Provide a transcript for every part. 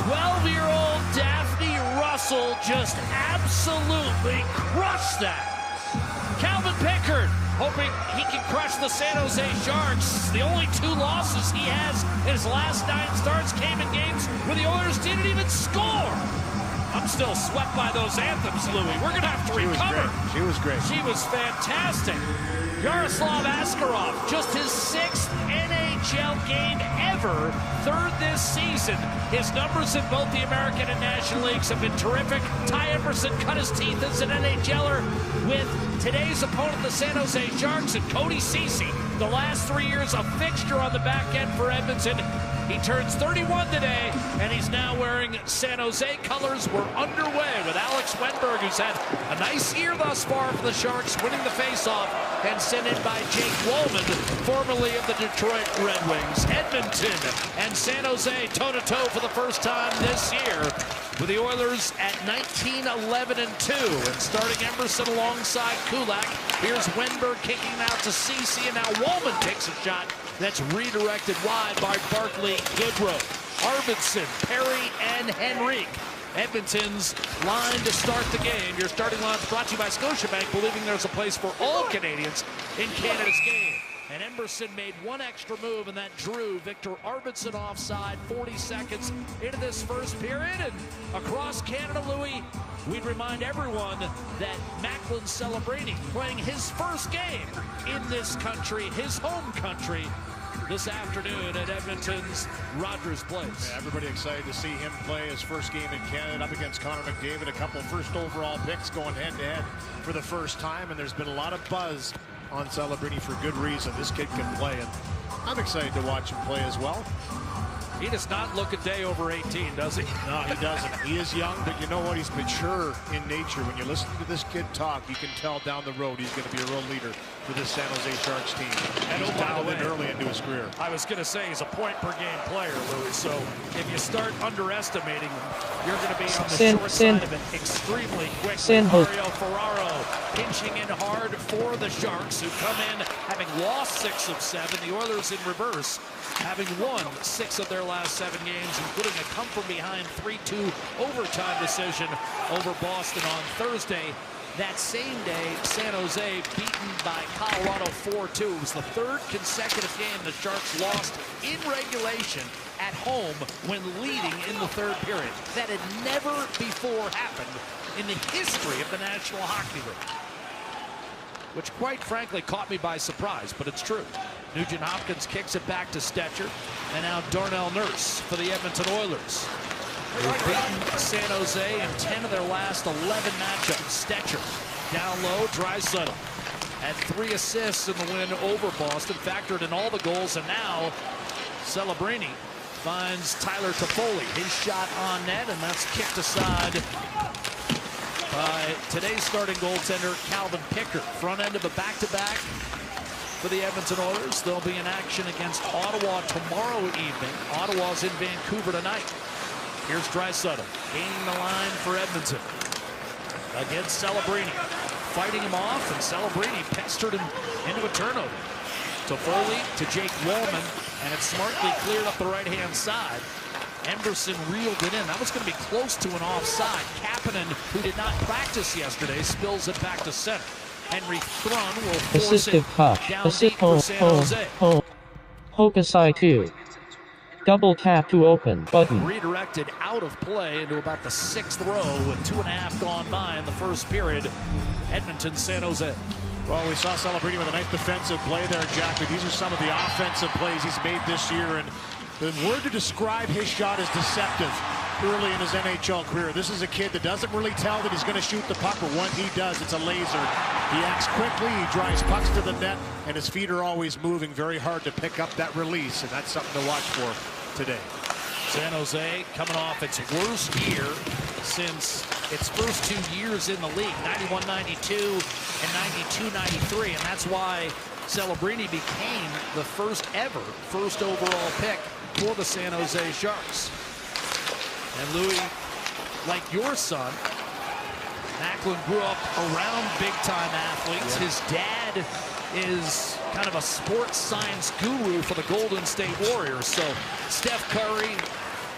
12-year-old Daphne Russell just absolutely crushed that. Calvin Pickard hoping he can crush the San Jose Sharks. The only 2 losses he has in his last 9 starts came in games where the Oilers didn't even score. I'm still swept by those anthems, Louie. We're going to have to recover. She was great. She was fantastic. Yaroslav Askarov, just his 6th NHL game ever, 3rd this season. His numbers in both the American and National Leagues have been terrific. Ty Emerson cut his teeth as an NHLer with today's opponent, the San Jose Sharks, and Cody Ceci, the last 3 years a fixture on the back end for Edmonton. He turns 31 today, and he's now wearing San Jose colors. We're underway with Alex Wenberg, who's had a nice year thus far for the Sharks, winning the faceoff, and sent in by Jake Wollman, formerly of the Detroit Red Wings. Edmonton and San Jose toe-to-toe for the first time this year, with the Oilers at 19-11-2, and starting Emerson alongside Kulak. Here's Wenberg kicking out to Ceci, and now Wollman takes a shot that's redirected wide by Barclay Goodrow. Arvidsson, Perry, and Henrique. Edmonton's line to start the game. Your starting line is brought to you by Scotiabank, believing there's a place for all Canadians in Canada's game. And Emerson made one extra move, and that drew Victor Arvidsson offside 40 seconds into this first period. And across Canada, Louis, we'd remind everyone that Macklin Celebrini playing his first game in this country, his home country, this afternoon at Edmonton's Rogers Place. Yeah, everybody excited to see him play his first game in Canada up against Connor McDavid. A couple first overall picks going head-to-head for the first time, and there's been a lot of buzz on Celebrini for good reason. This kid can play, and I'm excited to watch him play as well. He does not look a day over 18, does he? No, he doesn't. He is young, but you know what? He's mature in nature. When you listen to this kid talk, you can tell down the road he's going to be a real leader for this San Jose Sharks team. And he's dialed in early into his career. I was going to say he's a point-per-game player, Louis, so if you start underestimating him, you're going to be on the short side of it extremely quickly. Mario Ferraro pinching in hard for the Sharks, who come in having lost 6 of 7. The Oilers in reverse, having won 6 of their last 7 games, including a come-from-behind 3-2 overtime decision over Boston on Thursday. That same day, San Jose beaten by Colorado 4-2. It was the 3rd consecutive game the Sharks lost in regulation at home when leading in the 3rd period. That had never before happened in the history of the National Hockey League, which quite frankly caught me by surprise, but it's true. Nugent Hopkins kicks it back to Stetcher, and now Darnell Nurse for the Edmonton Oilers. They've beaten San Jose in 10 of their last 11 matchups. Stetcher down low, Draisaitl had 3 assists in the win over Boston, factored in all the goals, and now Celebrini finds Tyler Toffoli. His shot on net, and that's kicked aside by today's starting goaltender, Calvin Pickard. Front end of a back-to-back for the Edmonton Oilers. They'll be in action against Ottawa tomorrow evening. Ottawa's in Vancouver tonight. Here's Draisaitl gaining the line for Edmonton against Celebrini. Fighting him off, and Celebrini pestered him into a turnover. Toffoli to Jake Wollman, and it's smartly cleared up the right-hand side. Emerson reeled it in. That was going to be close to an offside. Kapanen, who did not practice yesterday, spills it back to center. Henry Thrun will force it down deep for San Jose. Hokusai 2. Double tap to open button. Redirected out of play into about the 6th row with 2.5 gone by in the first period. Edmonton, San Jose. Well, we saw Celebrini with a nice defensive play there, Jack, but these are some of the offensive plays he's made this year, and the word to describe his shot is deceptive early in his NHL career. This is a kid that doesn't really tell that he's going to shoot the puck, but when he does, it's a laser. He acts quickly, he drives pucks to the net, and his feet are always moving very hard to pick up that release, and that's something to watch for today. San Jose coming off its worst year since its first 2 years in the league, 91-92 and 92-93, and that's why Celebrini became the first ever first overall pick for the San Jose Sharks. And Louis, like your son, Macklin grew up around big-time athletes. His dad is kind of a sports science guru for the Golden State Warriors. So Steph Curry,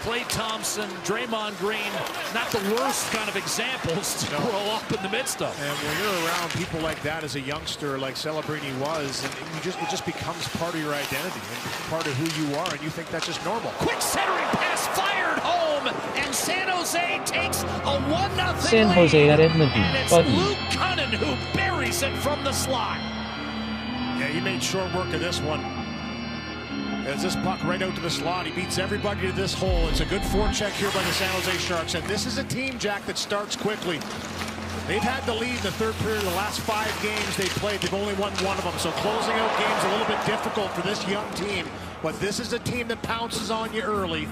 Klay Thompson, Draymond Green, not the worst kind of examples to grow up in the midst of. And when you're around people like that as a youngster, like Celebrini was, and it just becomes part of your identity and part of who you are, and you think that's just normal. Quick centering pass fired home, and San Jose takes a 1-0 San lead. Jose at Edmonton. And it's Button. Luke Cunnin who buries it from the slot. Yeah, he made short work of this one. As this puck right out to the slot, he beats everybody to this hole. It's a good forecheck here by the San Jose Sharks. And this is a team, Jack, that starts quickly. They've had the lead in the third period of the last 5 games they played. They've only won 1 of them. So closing out games a little bit difficult for this young team. But this is a team that pounces on you early.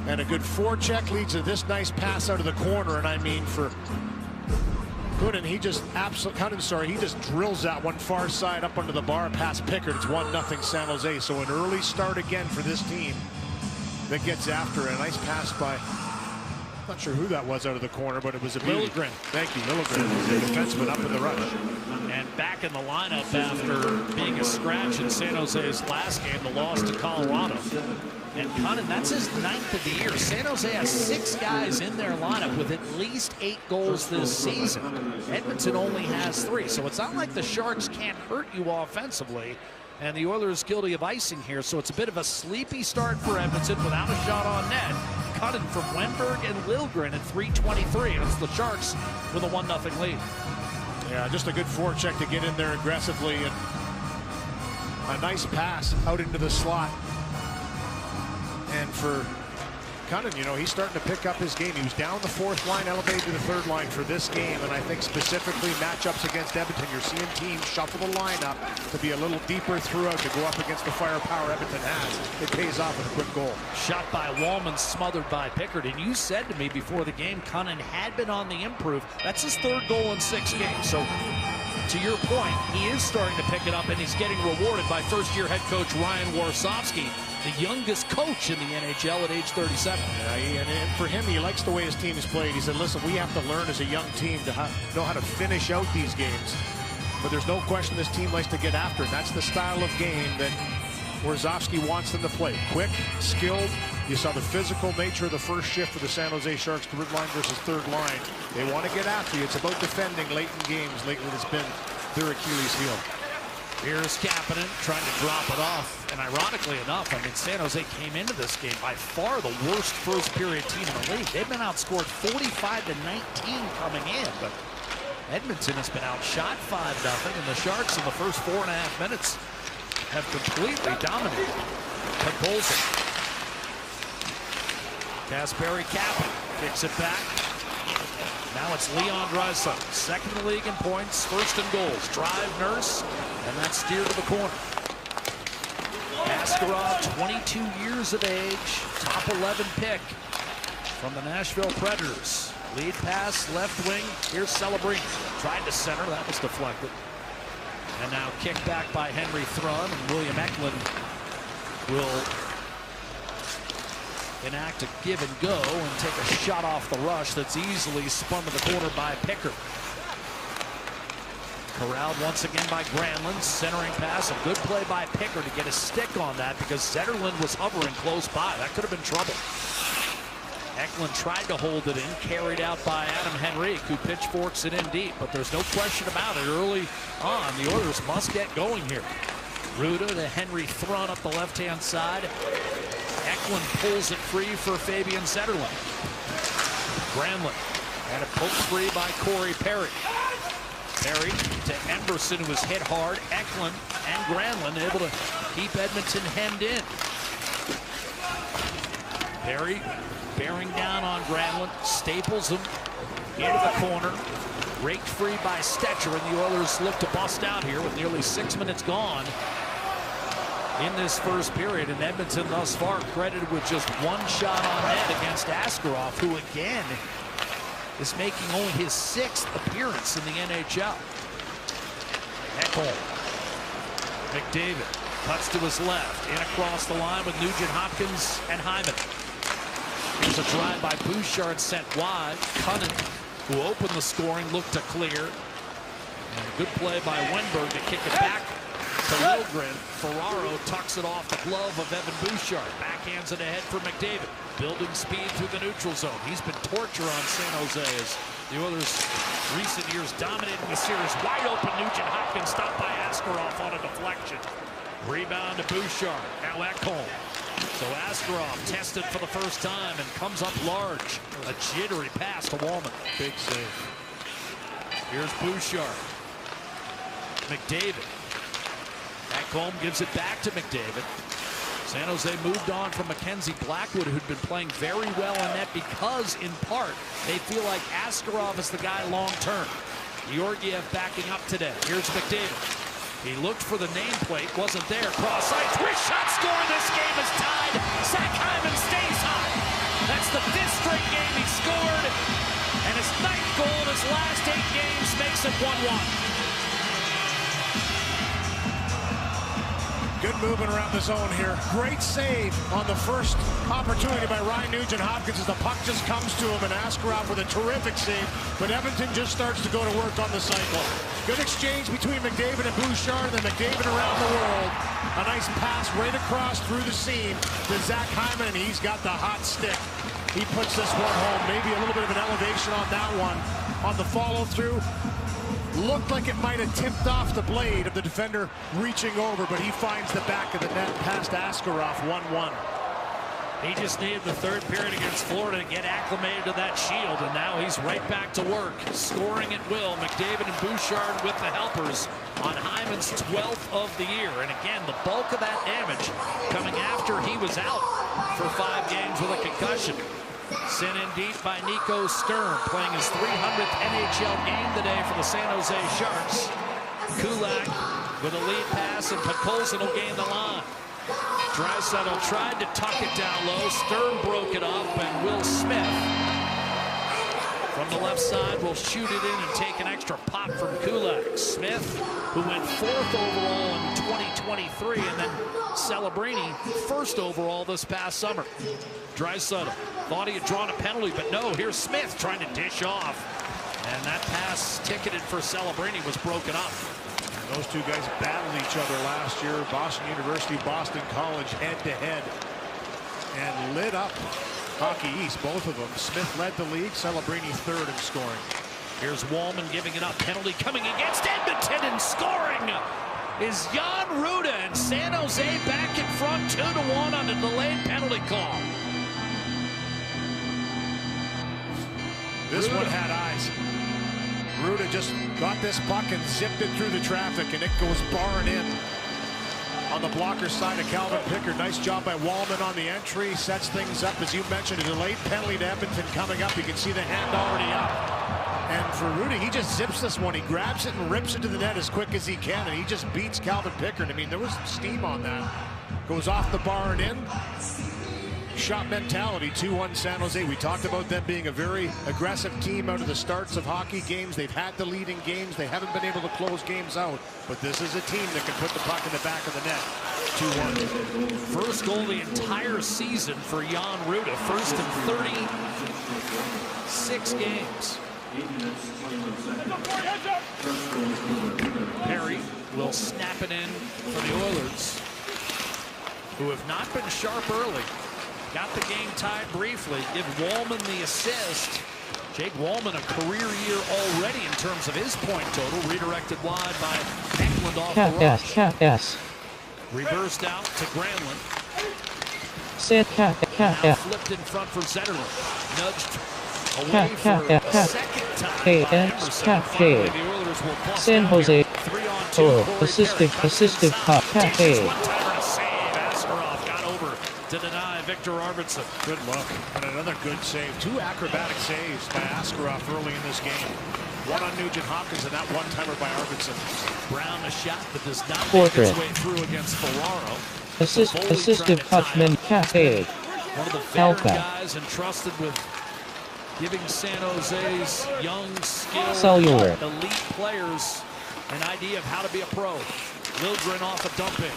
And a good forecheck leads to this nice pass out of the corner. And I mean, for Cunnin, he just drills that one far side up under the bar past Pickard. It's 1-0 San Jose. So an early start again for this team that gets after it. A nice pass by, I'm not sure who that was out of the corner, but it was a Liljegren. Thank you, Liljegren, the defenseman up in the rush. And back in the lineup after being a scratch in San Jose's last game, the loss to Colorado. And Cunnin, that's his 9th of the year. San Jose has 6 guys in their lineup with at least 8 goals this season. Edmonton only has 3. So it's not like the Sharks can't hurt you offensively. And the Oilers guilty of icing here. So it's a bit of a sleepy start for Edmonton without a shot on net. Cunnin from Wenberg and Liljegren at 3:23. And it's the Sharks with a 1-0 lead. Yeah, just a good forecheck to get in there aggressively. And a nice pass out into the slot. And for Cunnin, you know, he's starting to pick up his game. He was down the 4th line, elevated to the 3rd line for this game. And I think specifically matchups against Edmonton, you're seeing teams shuffle the lineup to be a little deeper throughout to go up against the firepower Edmonton has. It pays off with a quick goal. Shot by Wallman, smothered by Pickard. And you said to me before the game, Cunnin had been on the improve. That's his 3rd goal in 6 games. So to your point, he is starting to pick it up, and he's getting rewarded by first-year head coach Ryan Warsofsky, the youngest coach in the NHL at age 37. Yeah, and for him, he likes the way his team is played. He said, listen, we have to learn as a young team to know how to finish out these games. But there's no question this team likes to get after it. That's the style of game that Warsofsky wants them to play. Quick, skilled. You saw the physical nature of the first shift for the San Jose Sharks, 3rd line versus 3rd line. They want to get after you. It's about defending late in games. Lately, it's been their Achilles heel. Here's Kapanen trying to drop it off. And ironically enough, I mean, San Jose came into this game by far the worst first-period team in the league. They've been outscored 45-19 coming in. But Edmonton has been outshot 5-0. And the Sharks in the first 4.5 minutes have completely dominated. Compulsion. Kasperi Kapanen kicks it back. Now it's Leon Draisaitl, 2nd in the league in points, 1st in goals. Drive, Nurse, and that's steered to the corner. Askarov, 22 years of age, top 11 pick from the Nashville Predators. Lead pass, left wing. Here's Celebrini. Tried to center, that was deflected. And now kicked back by Henry Thrun, and William Eklund will enact a give and go and take a shot off the rush that's easily spun to the corner by Pickard. Corralled once again by Granlund. Centering pass. A good play by Pickard to get a stick on that because Zetterlund was hovering close by. That could have been trouble. Eklund tried to hold it in. Carried out by Adam Henrique, who pitchforks it in deep. But there's no question about it. Early on, the Oilers must get going here. Ruda to Henry Thrun up the left-hand side. Eklund pulls it free for Fabian Zetterlund. Granlund had it poked free by Corey Perry. Perry to Emberson, who was hit hard. Eklund and Granlund able to keep Edmonton hemmed in. Perry bearing down on Granlund, staples him into the corner. Raked free by Stetcher, and the Oilers look to bust out here with nearly 6 minutes gone in this first period. And Edmonton thus far credited with just 1 shot on net against Askarov, who again is making only his 6th appearance in the NHL. Ekholm. McDavid cuts to his left, in across the line with Nugent Hopkins and Hyman. There's a drive by Bouchard sent wide. Cunnin, who opened the scoring, looked to clear. And a good play by Wenberg to kick it back to Lilgren. Ferraro tucks it off the glove of Evan Bouchard. Backhands it ahead for McDavid. Building speed through the neutral zone. He's been torture on San Jose as the Oilers recent years dominating the series. Wide open Nugent Hopkins stopped by Askarov on a deflection. Rebound to Bouchard. Now Ekholm. So Askarov tested for the first time and comes up large. A jittery pass to Wallman. Big save. Here's Bouchard. McDavid. Ekholm gives it back to McDavid. San Jose moved on from Mackenzie Blackwood, who'd been playing very well in net because, in part, they feel like Askarov is the guy long-term. Georgiev backing up today. Here's McDavid. He looked for the nameplate, wasn't there. Cross ice, wrist shot score. This game is tied. Zach Hyman stays hot. That's the 5th straight game he scored, and his 9th goal in his last 8 games makes it 1-1. Good movement around the zone here. Great save on the first opportunity by Ryan Nugent-Hopkins as the puck just comes to him, and Askarov with a terrific save, but Edmonton just starts to go to work on the cycle. Good exchange between McDavid and Bouchard, then McDavid around the world. A nice pass right across through the seam to Zach Hyman, and he's got the hot stick. He puts this one home. Maybe a little bit of an elevation on that one. On the follow-through, looked like it might have tipped off the blade of the defender reaching over, but he finds the back of the net past Askarov. 1-1. He just needed the 3rd period against Florida to get acclimated to that shield, and now he's right back to work, scoring at will. McDavid and Bouchard with the helpers on Hyman's 12th of the year. And again, the bulk of that damage coming after he was out for 5 games with a concussion. Sent in deep by Nico Sturm, playing his 300th NHL game today for the San Jose Sharks. Kulak with a lead pass, and Podkolzin will gain the line. Draisaitl tried to tuck it down low. Sturm broke it up, and Will Smith from the left side will shoot it in and take an extra pop from Kulak. Smith, who went 4th overall in 2023, and then Celebrini 1st overall this past summer. Draisaitl thought he had drawn a penalty, but no, here's Smith trying to dish off. And that pass ticketed for Celebrini was broken up. And those two guys battled each other last year. Boston University, Boston College head-to-head. And lit up Hockey East, both of them. Smith led the league, Celebrini 3rd in scoring. Here's Wallman giving it up. Penalty coming against Edmonton, and scoring is Jan Ruda, and San Jose back in front 2-1 on a delayed penalty call. This one had eyes. Ruda just got this puck and zipped it through the traffic, and it goes barring in. On the blocker side of Calvin Pickard. Nice job by Wallman on the entry. Sets things up, as you mentioned, a delayed penalty to Edmonton coming up. You can see the hand already up. And for Rudy, he just zips this one. He grabs it and rips it to the net as quick as he can, and he just beats Calvin Pickard. I mean, there was some steam on that. Goes off the bar and in. Shot mentality, 2-1 San Jose. We talked about them being a very aggressive team out of the starts of hockey games. They've had the lead in games. They haven't been able to close games out. But this is a team that can put the puck in the back of the net. 2-1. First goal the entire season for Jan Ruda. First in 36 games. Perry will snap it in for the Oilers, who have not been sharp early. Got the game tied briefly. Give Wallman the assist. Jake Wallman, a career year already in terms of his point total. Redirected wide by Eklund off the rush. Reversed out to Granlund. Now flipped in front for Zetterlund. Nudged away for a second time by Emerson. Finally, the Oilers will bust San Jose. 3-on-2. Assistive puck. One-timer to save. Askarov got over to deny Victor Arvidsson. Good look, and another good save. 2 acrobatic saves by Askarov early in this game. One on Nugent-Hopkins and that one-timer by Arvidsson. Brown a shot that does not make its way through against Ferraro. Assistive touchman Cafe. One of the veteran guys entrusted with giving San Jose's young, skilled, elite players an idea of how to be a pro. Lilgren off a dump-in.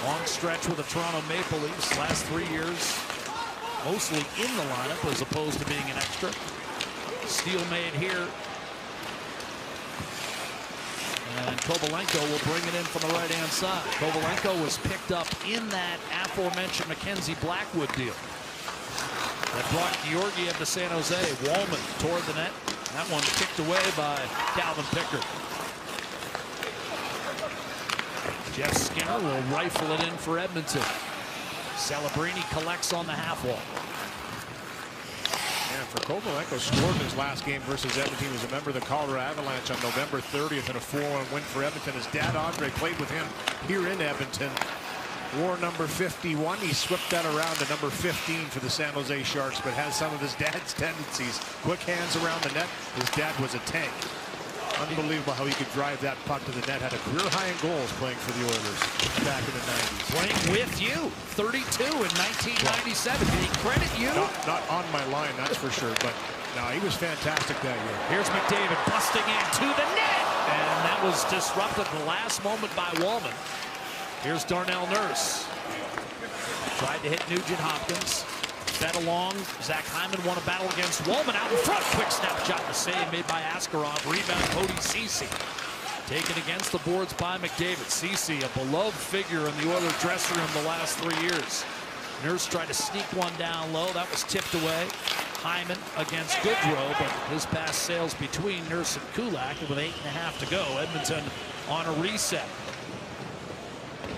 Long stretch with the Toronto Maple Leafs. Last 3 years, mostly in the lineup as opposed to being an extra. Steal made here. And Kovalenko will bring it in from the right-hand side. Kovalenko was picked up in that aforementioned Mackenzie Blackwood deal that brought Georgiev to San Jose. Wallman toward the net. That one kicked away by Calvin Pickard. Jeff Skinner will rifle it in for Edmonton. Celebrini collects on the half wall. And for Kovalenko, scored in his last game versus Edmonton. He was a member of the Colorado Avalanche on November 30th in a 4-1 win for Edmonton. His dad, Andre, played with him here in Edmonton. Wore number 51. He swept that around to number 15 for the San Jose Sharks, but has some of his dad's tendencies. Quick hands around the net. His dad was a tank. Unbelievable how he could drive that puck to the net. Had a career high in goals playing for the Oilers back in the 90s. Playing with you, 32 in 1997. Did he credit you? Not on my line, that's for sure. But no, he was fantastic that year. Here's McDavid busting into the net, and that was disrupted at the last moment by Wallman. Here's Darnell Nurse. Tried to hit Nugent Hopkins. Fed along. Zach Hyman won a battle against Wallman out in front. Quick snapshot to save made by Askarov. Rebound Cody Ceci. Taken against the boards by McDavid. Ceci, a beloved figure in the Oilers dressing room the last 3 years. Nurse tried to sneak one down low. That was tipped away. Hyman against Goodrow, but his pass sails between Nurse and Kulak with 8.5 to go. Edmonton on a reset.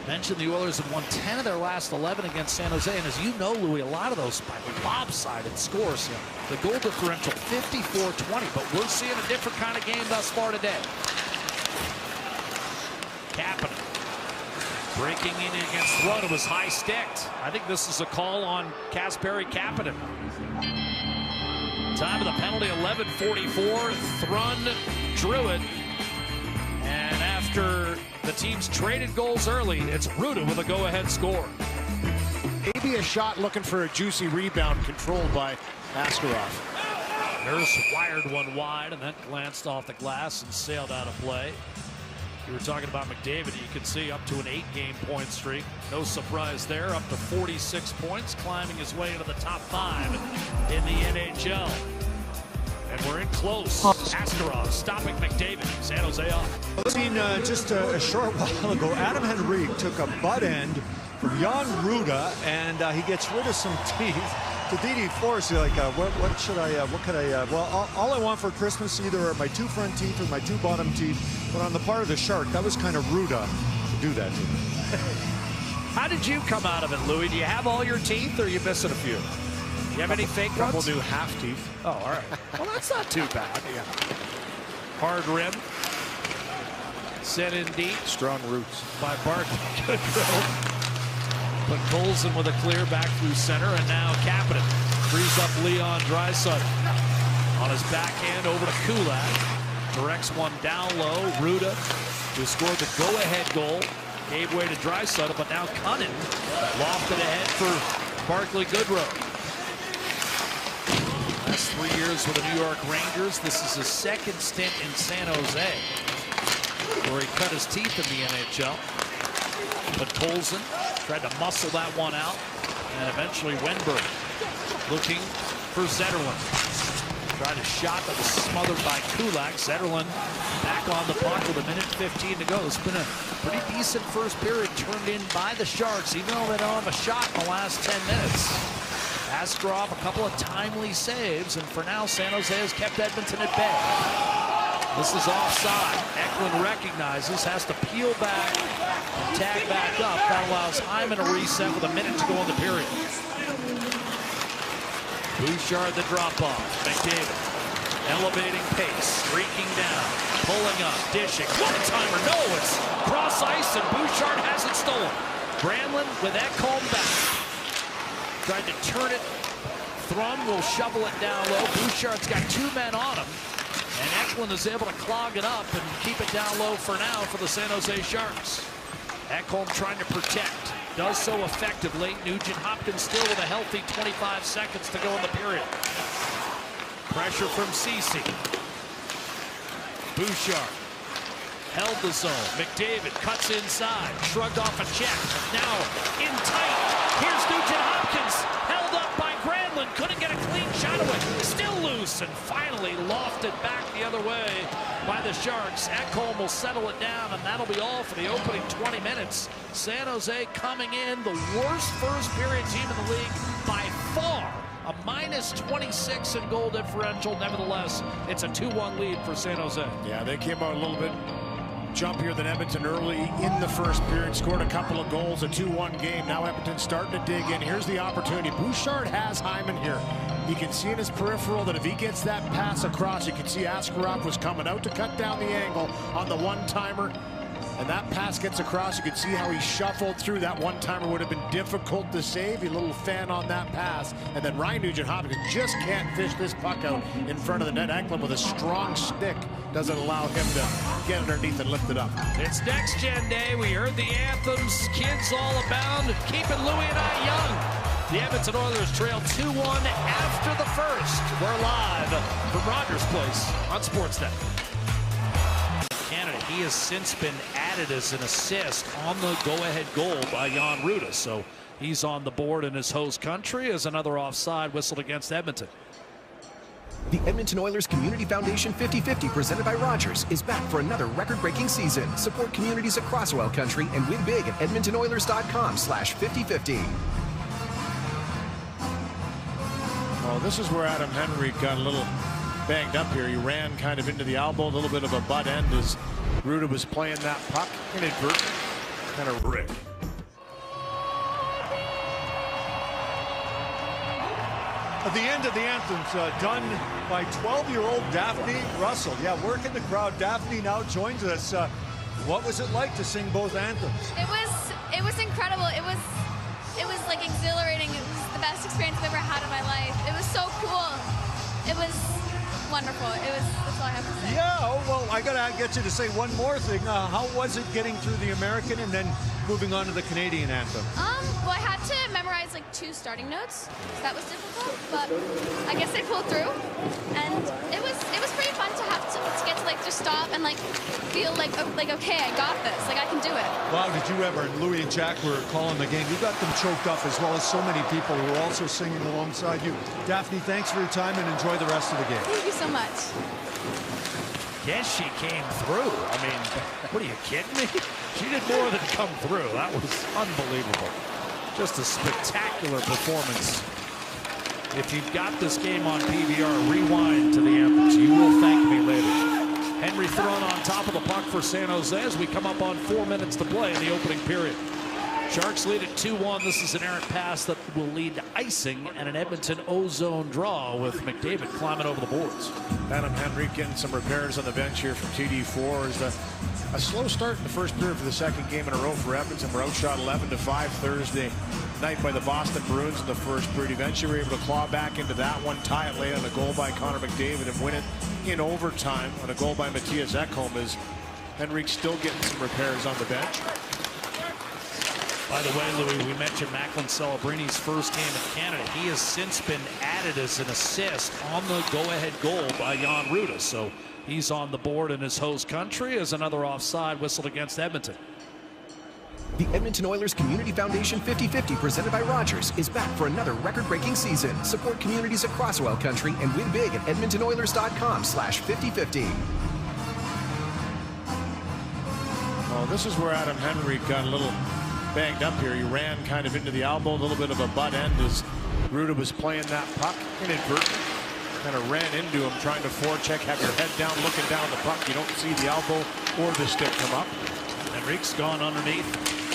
Mentioned the Oilers have won 10 of their last 11 against San Jose, and as you know, Louis, a lot of those by lopsided scores. The goal differential 54-20, but we're seeing a different kind of game thus far today. Kapanen breaking in against Thrun. It was high sticked. I think this is a call on Kasperi Kapanen. Time of the penalty 11:44. Thrun drew it. And after the teams traded goals early, it's Ruda with a go-ahead score. Maybe a shot looking for a juicy rebound controlled by Askarov. Nurse wired one wide and then glanced off the glass and sailed out of play. You were talking about McDavid. You can see up to an 8-game point streak. No surprise there. Up to 46 points, climbing his way into the top 5 in the NHL. And we're in close. Askarov stopping McDavid. San Jose off. I've seen just a short while ago, Adam Henrique took a butt end from Jan Ruda, and he gets rid of some teeth. To Didi Force, like, what should I, what could I, well, all I want for Christmas either are my 2 front teeth or my 2 bottom teeth. But on the part of the shark, that was kind of Ruda to do that to me. How did you come out of it, Louis? Do you have all your teeth, or are you missing a few? You have any fake ones? Couple new half teeth. Oh, all right. Well, that's not too bad. Yeah. Hard rim. Set in deep. Strong roots. By Bart. Good throw. But Colson with a clear back through center, and now Kapanen frees up Leon Draisaitl. On his backhand over to Kulak. Directs one down low. Ruda, who scored the go-ahead goal, gave way to Draisaitl, but now Cunnin lofted ahead for Barclay Goodrow. Last 3 years with the New York Rangers. This is his second stint in San Jose, where he cut his teeth in the NHL. But Colson tried to muscle that one out, and eventually Wenberg looking for Zetterlund. Tried a shot that was smothered by Kulak. Zetterlund back on the puck with 1:15 to go. It's been a pretty decent first period turned in by the Sharks, even though they don't have a shot in the last 10 minutes. Askarov, a couple of timely saves, and for now, San Jose has kept Edmonton at bay. This is offside. Eklund recognizes, has to peel back, and tag back up. That allows Hyman a reset with 1 minute to go in the period. Bouchard the drop-off. McDavid elevating pace, streaking down, pulling up, dishing. One-timer, no, it's cross ice, and Bouchard has it stolen. Granlund with Ekholm back. Tried to turn it. Thrun will shovel it down low. Bouchard's got 2 men on him. And Eklund is able to clog it up and keep it down low for now for the San Jose Sharks. Ekholm trying to protect. Does so effectively. Nugent Hopkins still with a healthy 25 seconds to go in the period. Pressure from Ceci. Bouchard held the zone. McDavid cuts inside. Shrugged off a check. Now in tight. Here's Nugent Hopkins. Held up by Granlund. and couldn't get a clean shot away. Still loose and finally lofted back the other way by the Sharks. Ekholm will settle it down, and that'll be all for the opening 20 minutes. San Jose coming in the worst first period team in the league by far. A -26 in goal differential. Nevertheless, it's a 2-1 lead for San Jose. Yeah, they came out a little bit jumpier than Edmonton early in the first period, scored a couple of goals, a 2-1 game. Now Edmonton's starting to dig in. Here's the opportunity. Bouchard has Hyman here. You can see in his peripheral that if he gets that pass across, you can see Askarov was coming out to cut down the angle on the one-timer. And that pass gets across. You can see how he shuffled through. That one-timer would have been difficult to save. A little fan on that pass. And then Ryan Nugent-Hopkins just can't fish this puck out in front of the net. Ekholm with a strong stick doesn't allow him to get underneath and lift it up. It's Next Gen Day. We heard the anthems. Kids all abound. Keeping Louie and I young. The Edmonton Oilers trail 2-1 after the first. We're live from Rogers Place on Sportsnet. Canada, he has since been added as an assist on the go-ahead goal by Jan Rutta. So he's on the board in his host country as another offside whistled against Edmonton. The Edmonton Oilers Community Foundation 50-50 presented by Rogers is back for another record-breaking season. Support communities across oil country and win big at edmontonoilers.com/50-50. Well, this is where Adam Henrique got a little banged up here. He ran kind of into the elbow, a little bit of a butt end as Rutta was playing that puck. Inadvertent, kind of ripped. At the end of the anthems, done by 12-year-old Daphne Russell. Yeah, working the crowd. Daphne now joins us. What was it like to sing both anthems? It was incredible. It was like exhilarating. It was the best experience I've ever had in my life. It was so cool. It was wonderful. That's all I have to say. Yeah, oh, well, I gotta get you to say one more thing. How was it getting through the American and then moving on to the Canadian anthem? Well, I had to memorize like 2 starting notes. So that was difficult, but I guess I pulled through, and it was pretty fun to have to get to like just stop and like feel like okay, I got this. Like I can do it. Wow, did you ever? And Louie and Jack were calling the game. You got them choked up as well as so many people who were also singing alongside you. Daphne, thanks for your time and enjoy the rest of the game. Thank you so much. Yes, she came through. I mean, what are you kidding me? She did more than come through. That was unbelievable. Just a spectacular performance. If you've got this game on PVR, rewind to the anthems. You will thank me later. Henry thrown on top of the puck for San Jose as we come up on 4 minutes to play in the opening period. Sharks lead at 2-1. This is an errant pass that will lead to icing and an Edmonton O-zone draw with McDavid climbing over the boards. Adam Henrique getting some repairs on the bench here from TD4 as a slow start in the first period for the second game in a row for Edmonton. We're outshot 11-5 Thursday night by the Boston Bruins in the first period. Eventually we were able to claw back into that one, tie it late on a goal by Connor McDavid and win it in overtime on a goal by Matthias Ekholm as Henrique still getting some repairs on the bench. By the way, Louis, we mentioned Macklin Celebrini's first game in Canada. He has since been added as an assist on the go-ahead goal by Jan Rutta. So he's on the board in his host country as another offside whistled against Edmonton. The Edmonton Oilers Community Foundation 50-50 presented by Rogers is back for another record-breaking season. Support communities across oil country and win big at edmontonoilers.com/50-50. Well, this is where Adam Henrique got a little banged up here. He ran kind of into the elbow, a little bit of a butt end as Rutta was playing that puck. Inadvertent, kind of ran into him, trying to forecheck, have your head down, looking down the puck. You don't see the elbow or the stick come up. Henrique's gone underneath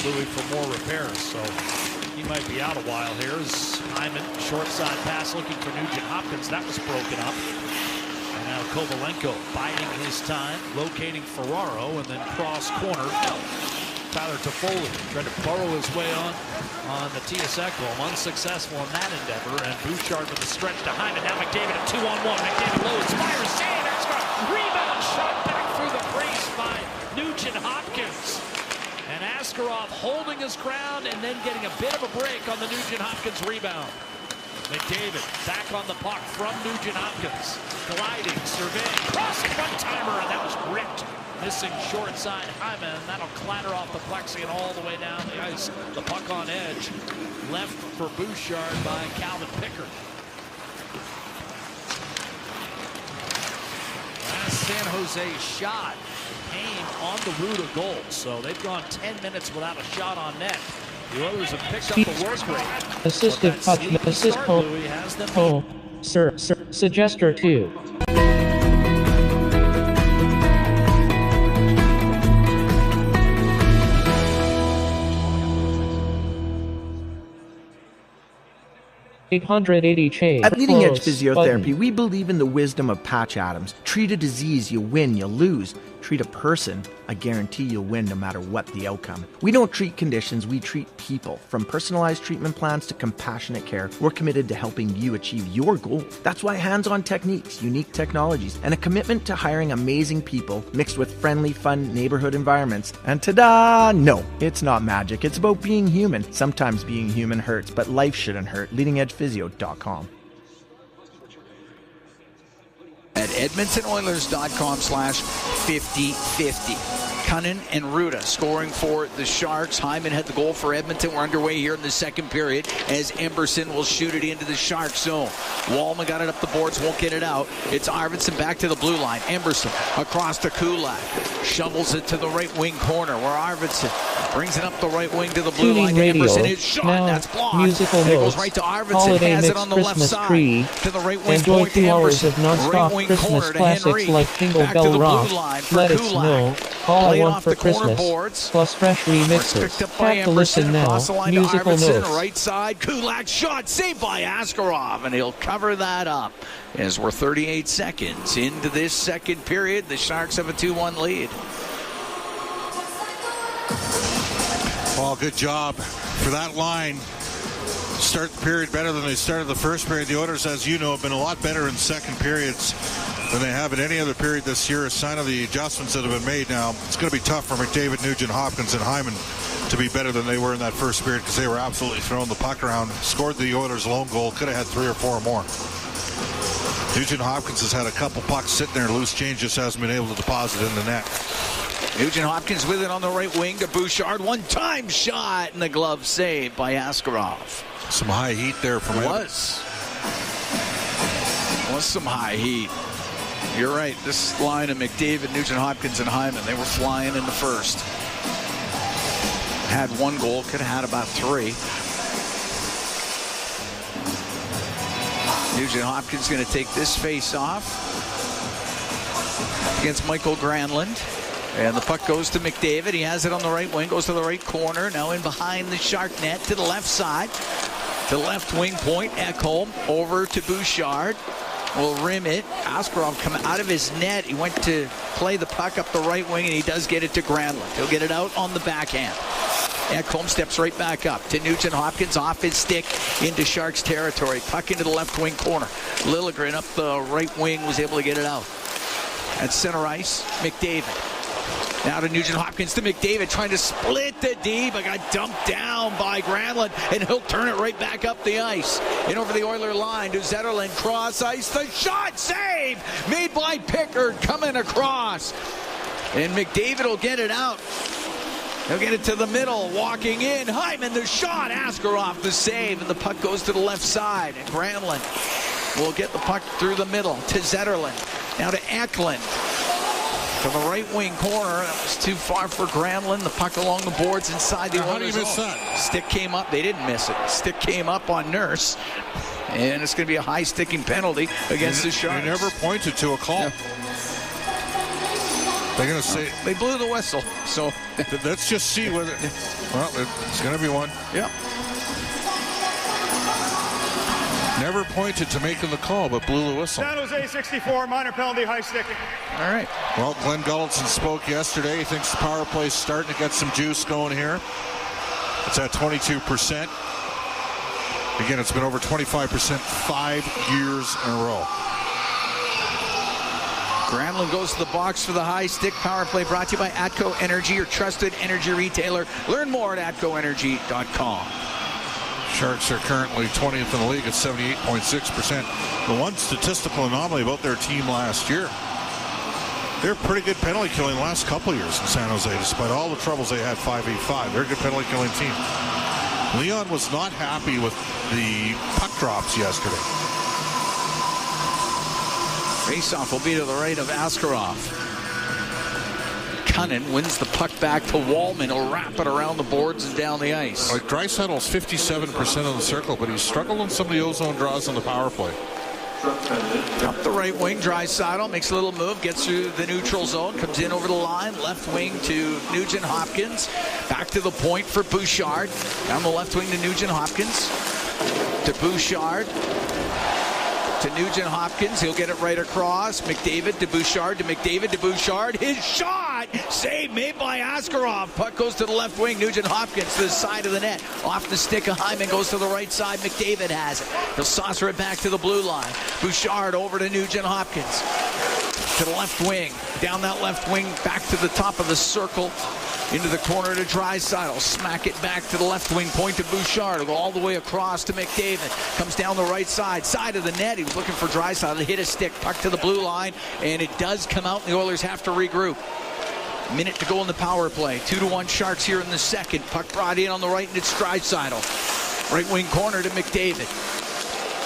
Louis for more repairs, so he might be out a while here. As Hyman, short side pass looking for Nugent-Hopkins. That was broken up. And now Kovalenko biding his time, locating Ferraro, and then cross corner. Tyler Toffoli tried to burrow his way on Matthias Ekholm, unsuccessful in that endeavor, and Bouchard with a stretch to Hyman. Now McDavid at 2-on-1. McDavid loads, fires, save, Askarov, rebound, shot back through the crease by Nugent-Hopkins. And Askarov holding his ground and then getting a bit of a break on the Nugent-Hopkins rebound. McDavid back on the puck from Nugent-Hopkins, gliding, surveying, crossing, one-timer, and that was ripped. Missing short side Hyman, and that'll clatter off the plexi and all the way down the ice. The puck on edge, left for Bouchard by Calvin Pickard. San Jose shot came on the Ruda goal. So they've gone 10 minutes without a shot on net. The Oilers have picked up the work rate. Assistive touch, assist home, sir, suggester 2. At Leading Edge Physiotherapy, we believe in the wisdom of Patch Adams. Treat a disease, you win, you lose. Treat a person, I guarantee you'll win no matter what the outcome. We don't treat conditions, we treat people. From personalized treatment plans to compassionate care, we're committed to helping you achieve your goals. That's why hands-on techniques, unique technologies, and a commitment to hiring amazing people mixed with friendly, fun neighborhood environments. And ta-da! No, it's not magic. It's about being human. Sometimes being human hurts, but life shouldn't hurt. LeadingEdgePhysio.com. At EdmontonOilers.com/5050. Cunnin and Ruda scoring for the Sharks. Hyman had the goal for Edmonton. We're underway here in the second period as Emberson will shoot it into the Shark zone. Wallman got it up the boards, won't get it out. It's Arvidsson back to the blue line. Emberson across to Kulak. Shovels it to the right wing corner where Arvidsson brings it up the right wing to the blue line. Emberson is shot. Now, that's blocked. musical It goes notes. right to Arvidsson. Holiday Has it mix on the Christmas left tree. side to the right wing Enjoy point. 2 hours of Emberson. non-stop Right wing Christmas corner to classics Henry. like Jingle Back to Bell the Rock, blue line for Let It Kulak. Snow, All I Played Want off for the corner Christmas, boards. plus fresh remixes. Picked up by Tap to listen Emberson now, across the line musical to Arvidsson, notes. right side. Kulak shot, saved by Askarov, and he'll cover that up as we're 38 seconds into this second period. The Sharks have a 2-1 lead. Well, good job for that line. Start the period better than they started the first period. The Oilers, as you know, have been a lot better in second periods than they have in any other period this year. A sign of the adjustments that have been made now. It's going to be tough for McDavid, Nugent Hopkins, and Hyman to be better than they were in that first period because they were absolutely throwing the puck around. Scored the Oilers' lone goal. Could have had 3 or 4 more. Nugent Hopkins has had a couple pucks sitting there. Loose change, just hasn't been able to deposit in the net. Nugent Hopkins with it on the right wing to Bouchard. One-time shot, and the glove saved by Askarov. Some high heat there from him. Was some high heat. You're right. This line of McDavid, Nugent Hopkins, and Hyman, they were flying in the first. Had 1 goal, could have had about 3. Nugent Hopkins going to take this face off against Michael Granlund. And the puck goes to McDavid. He has it on the right wing, goes to the right corner. Now in behind the Shark net to the left side. To left wing point, Ekholm over to Bouchard. Will rim it. Askarov come out of his net. He went to play the puck up the right wing, and he does get it to Granlund. He'll get it out on the backhand. Ekholm steps right back up to Nugent Hopkins off his stick into Sharks territory. Puck into the left wing corner. Liljegren up the right wing was able to get it out. At center ice, McDavid. Now to Nugent Hopkins to McDavid, trying to split the D, but got dumped down by Granlund, and he'll turn it right back up the ice. And over the Oiler line to Zetterlund, cross ice, the shot, save made by Pickard coming across. And McDavid will get it out. He'll get it to the middle, walking in. Hyman, the shot, Askarov, the save, and the puck goes to the left side. And Granlund will get the puck through the middle to Zetterlund. Now to Eklund. To the right wing corner. That was too far for Granlund. The puck along the boards inside the Oilers. How do you miss that? Stick came up. They didn't miss it. Stick came up on Nurse. And it's going to be a high sticking penalty against the Sharks. They never pointed to a call. Yeah. They're going to say... They blew the whistle. So let's just see whether... Well, it's going to be one. Yeah. Never pointed to making the call, but blew the whistle. San Jose 64, minor penalty, high sticking. All right. Well, Glenn Gulletson spoke yesterday. He thinks the power play's starting to get some juice going here. It's at 22%. Again, it's been over 25% 5 years in a row. Granlund goes to the box for the high stick power play, brought to you by Atco Energy, your trusted energy retailer. Learn more at atcoenergy.com. Sharks are currently 20th in the league at 78.6%. The one statistical anomaly about their team last year, they're pretty good penalty killing the last couple of years in San Jose, despite all the troubles they had 5v5. They're a good penalty killing team. Leon was not happy with the puck drops yesterday. Faceoff will be to the right of Askarov. Cunnin wins the puck back to Wallman. He'll wrap it around the boards and down the ice. Like Draisaitl's 57% on the circle, but he's struggled in some of the ozone draws on the power play. Up the right wing, Draisaitl makes a little move, gets through the neutral zone, comes in over the line, left wing to Nugent Hopkins, back to the point for Bouchard, down the left wing to Nugent Hopkins, to Bouchard, to Nugent Hopkins, he'll get it right across, McDavid to Bouchard, to McDavid to Bouchard, his shot, save made by Askarov, puck goes to the left wing, Nugent Hopkins to the side of the net, off the stick of Hyman, goes to the right side, McDavid has it, he'll saucer it back to the blue line, Bouchard over to Nugent Hopkins, to the left wing, down that left wing, back to the top of the circle, into the corner to Draisaitl, smack it back to the left wing point to Bouchard, go all the way across to McDavid, comes down the right side of the net, he was looking for Draisaitl to hit a stick, puck to the blue line, and it does come out, and the Oilers have to regroup. Minute to go in the power play, 2-1 Sharks here in the second, puck brought in on the right, and it's Draisaitl, right wing corner to McDavid.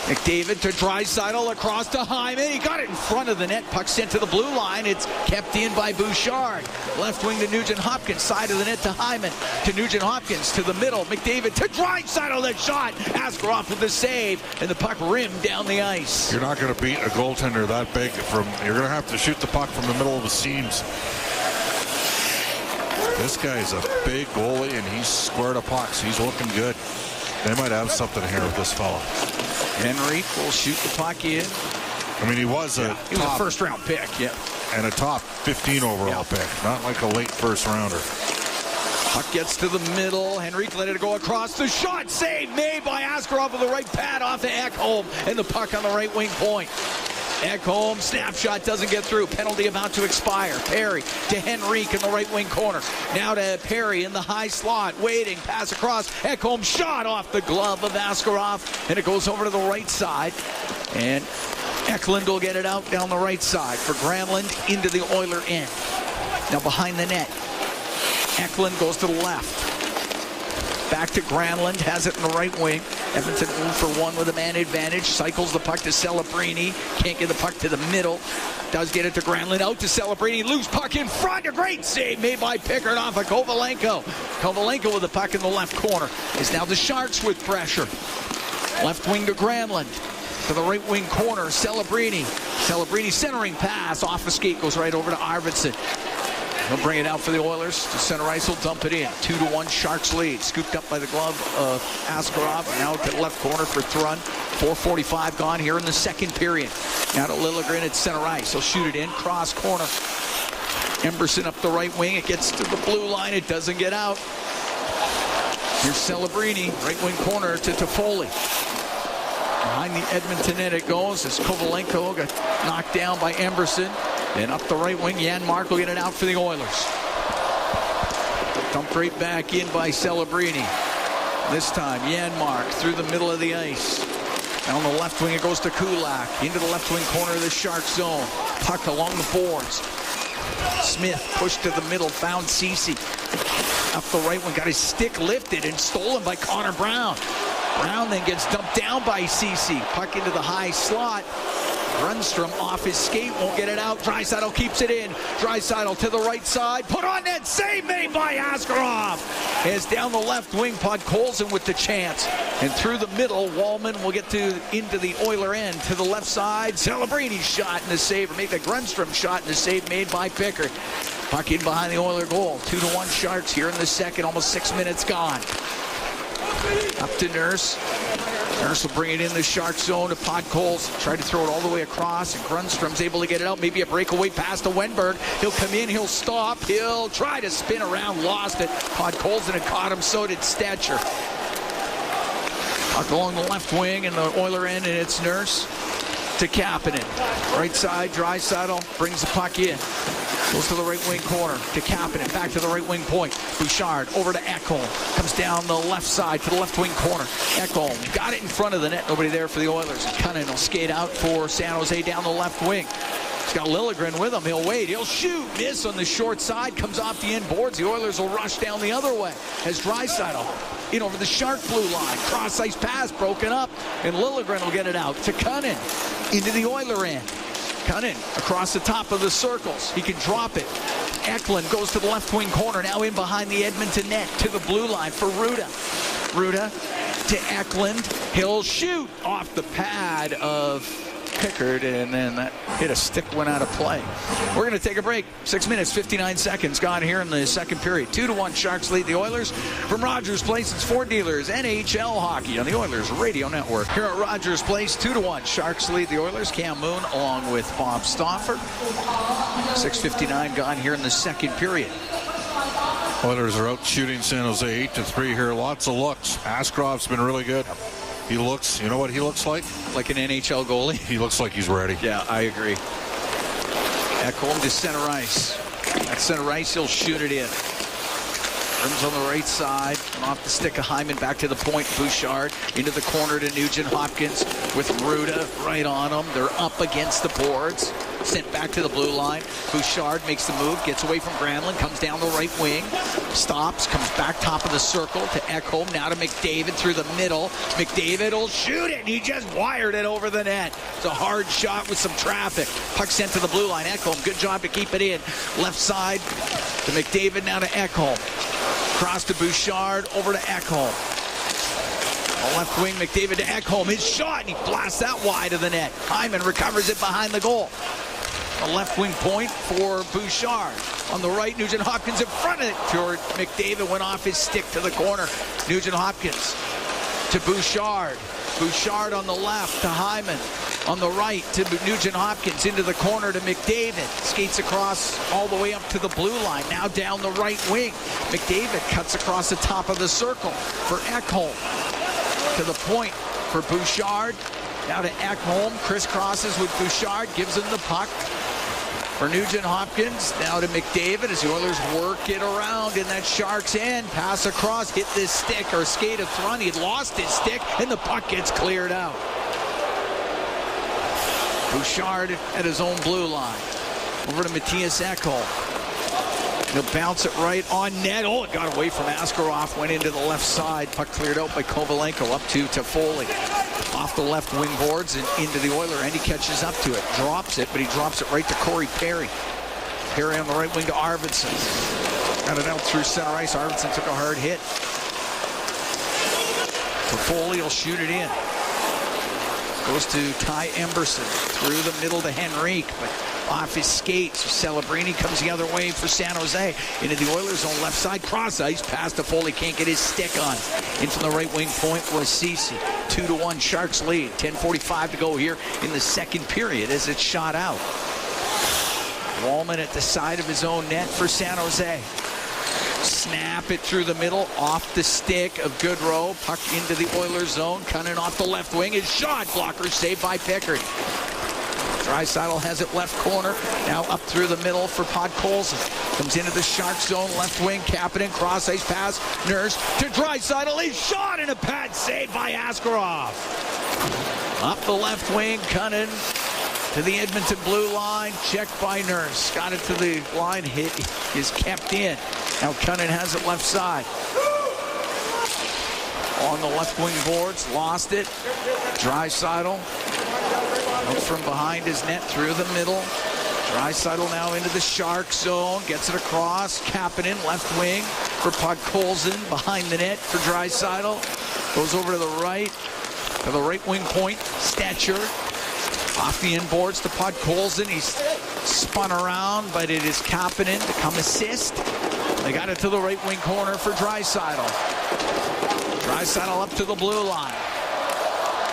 McDavid to Draisaitl, across to Hyman. He got it in front of the net. Puck sent to the blue line. It's kept in by Bouchard. Left wing to Nugent Hopkins. Side of the net to Hyman. To Nugent Hopkins. To the middle. McDavid to Draisaitl. That shot. Askarov with the save. And the puck rimmed down the ice. You're not going to beat a goaltender that big. You're going to have to shoot the puck from the middle of the seams. This guy's a big goalie, and he's squared of pucks. He's looking good. They might have something here with this fella. Henry will shoot the puck in. I mean, he was a first-round pick, and a top 15 overall pick, not like a late first-rounder. Puck gets to the middle. Henrique let it go across. The shot save made by Askarov with the right pad off to Ekholm, and the puck on the right wing point. Ekholm, snapshot doesn't get through. Penalty about to expire. Perry to Henrique in the right wing corner. Now to Perry in the high slot. Waiting. Pass across. Ekholm shot off the glove of Askarov. And it goes over to the right side. And Eklund will get it out down the right side for Granlund into the Oiler end. Now behind the net. Eklund goes to the left. Back to Granlund, has it in the right wing. Edmonton 0 for 1 with a man advantage. Cycles the puck to Celebrini. Can't get the puck to the middle. Does get it to Granlund. Out to Celebrini. Loose puck in front. A great save made by Pickard off of Kovalenko. Kovalenko with the puck in the left corner. Is now the Sharks with pressure. Left wing to Granlund. To the right wing corner. Celebrini. Celebrini centering pass. Off the skate. Goes right over to Arvidsson. He'll bring it out for the Oilers. To center ice, he'll dump it in. 2-1 Sharks lead. Scooped up by the glove of Askarov. Now to the left corner for Thrun. 4:45 gone here in the second period. Now to Liljegren at center ice. He'll shoot it in. Cross corner. Emberson up the right wing. It gets to the blue line. It doesn't get out. Here's Celebrini. Right wing corner to Toffoli. Behind the Edmonton net it goes as Kovalenko got knocked down by Emberson. And up the right wing, Janmark will get it out for the Oilers. Dumped right back in by Celebrini. This time, Janmark through the middle of the ice. Down the left wing, it goes to Kulak. Into the left wing corner of the Shark zone. Puck along the boards. Smith pushed to the middle, found Ceci. Up the right wing, got his stick lifted and stolen by Connor Brown. Brown then gets dumped down by Ceci. Puck into the high slot. Grundstrom off his skate, won't get it out. Draisaitl keeps it in. Draisaitl to the right side. Put on net. Save made by Askarov. As down the left wing, Podkolzin with the chance. And through the middle, Wallman will get into the Oiler end. To the left side, Celebrini's shot and the save. Or make the Grundstrom shot and the save made by Pickard. Puck in behind the Oiler goal. 2-1 Sharks here in the second. Almost 6 minutes gone. Up to Nurse. Nurse will bring it in the Shark zone to Podkolzin. Try to throw it all the way across, and Grundstrom's able to get it out. Maybe a breakaway pass to Wenberg. He'll come in, he'll stop, he'll try to spin around, lost it. Podkolzin had caught him, so did Stetcher. Puck along the left wing in the Oiler end, and it's Nurse to Kapanen. Right side, Draisaitl brings the puck in. Goes to the right wing corner to Kapanen. Back to the right wing point. Bouchard over to Ekholm. Comes down the left side to the left wing corner. Ekholm got it in front of the net. Nobody there for the Oilers. Cunnin will skate out for San Jose down the left wing. He's got Liljegren with him. He'll wait. He'll shoot. Miss on the short side. Comes off the end boards. The Oilers will rush down the other way as Draisaitl in over the Shark blue line. Cross ice pass broken up. And Liljegren will get it out to Cunnin into the Oiler end. Cunnin across the top of the circles. He can drop it. Eklund goes to the left wing corner, now in behind the Edmonton net to the blue line for Ruda. Ruda to Eklund. He'll shoot off the pad of Pickard, and then that hit a stick, went out of play. We're going to take a break. 6 minutes, 59 seconds gone here in the second period. 2-1 Sharks lead the Oilers. From Rogers Place, it's Ford Dealers NHL hockey on the Oilers Radio Network. Here at Rogers Place, 2-1 Sharks lead the Oilers. Cam Moon along with Bob Stauffer. 6:59 gone here in the second period. Oilers are out shooting San Jose 8-3 here. Lots of looks. Askarof's been really good. He looks, you know what he looks like? Like an NHL goalie? He looks like he's ready. Yeah, I agree. Ekholm to center ice. At center ice, he'll shoot it in. Rims on the right side. Off the stick of Hyman, back to the point. Bouchard into the corner to Nugent Hopkins with Ruda right on him. They're up against the boards. Sent back to the blue line. Bouchard makes the move, gets away from Granlund, comes down the right wing, stops, comes back top of the circle to Ekholm, now to McDavid through the middle. McDavid will shoot it, and he just wired it over the net. It's a hard shot with some traffic. Puck sent to the blue line. Ekholm, good job to keep it in. Left side to McDavid, now to Ekholm. Cross to Bouchard, over to Ekholm. On left wing, McDavid to Ekholm. His shot, and he blasts that wide of the net. Hyman recovers it behind the goal. A left wing point for Bouchard. On the right, Nugent Hopkins in front of it. George McDavid went off his stick to the corner. Nugent Hopkins to Bouchard. Bouchard on the left to Hyman. On the right to Nugent Hopkins, into the corner to McDavid. Skates across all the way up to the blue line. Now down the right wing. McDavid cuts across the top of the circle for Ekholm. To the point for Bouchard. Now to Ekholm. Crisscrosses with Bouchard. Gives him the puck for Nugent Hopkins. Now to McDavid as the Oilers work it around in that Sharks end. Pass across. Hit this stick or skate a front. He had lost his stick and the puck gets cleared out. Bouchard at his own blue line. Over to Matthias Ekholm. He'll bounce it right on net. Oh, it got away from Askarov. Went into the left side. Puck cleared out by Kovalenko. Up to Toffoli. Off the left wing boards and into the Oiler end. He catches up to it. Drops it, but he drops it right to Corey Perry. Perry on the right wing to Arvidsson. Got it out through center ice. Arvidsson took a hard hit. Toffoli will shoot it in. Goes to Ty Emberson. Through the middle to Henrique, but off his skates. Celebrini comes the other way for San Jose. Into the Oilers on left side. Cross ice. Pass to Foley. Can't get his stick on. In from the right wing point was Ceci. 2-1 Sharks lead. 10:45 to go here in the second period as it's shot out. Wallman at the side of his own net for San Jose. Snap it through the middle, off the stick of Goodrow. Puck into the Oilers zone. Cunnin off the left wing. His shot blocker saved by Pickard. Draisaitl has it left corner. Now up through the middle for Podkolzin. Comes into the Shark zone. Left wing. Kapanen. Cross ice pass. Nurse to Draisaitl. His shot and a pad save by Askarov. Up the left wing. Cunnin to the Edmonton blue line. Checked by Nurse. Got it to the line. Hit is kept in. Now Cunnin has it left side. On the left wing boards. Lost it. Draisaitl. Out from behind his net through the middle. Draisaitl now into the Shark zone. Gets it across. Kapanen left wing for Podkolzin. Behind the net for Draisaitl. Goes over to the right wing point. Stetcher. Off the inboards to Podkolzin. He's spun around, but it is Kapanen to come assist. They got it to the right wing corner for Draisaitl. Draisaitl up to the blue line.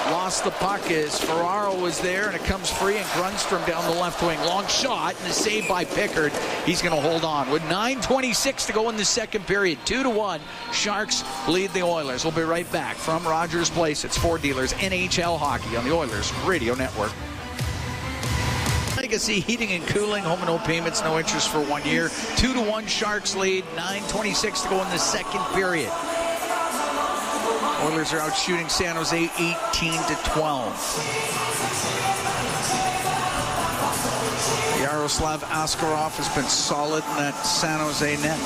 Lost the puck as Ferraro was there, and it comes free, and Grundstrom down the left wing. Long shot, and the save by Pickard. He's going to hold on. With 9:26 to go in the second period, 2-1, Sharks lead the Oilers. We'll be right back from Rogers Place. It's Ford Dealers NHL hockey on the Oilers Radio Network. Legacy Heating and Cooling, home and no payments, no interest for 1 year. 2-1 Sharks lead, 9:26 to go in the second period. Oilers are out shooting San Jose 18-12. Yaroslav Askarov has been solid in that San Jose net.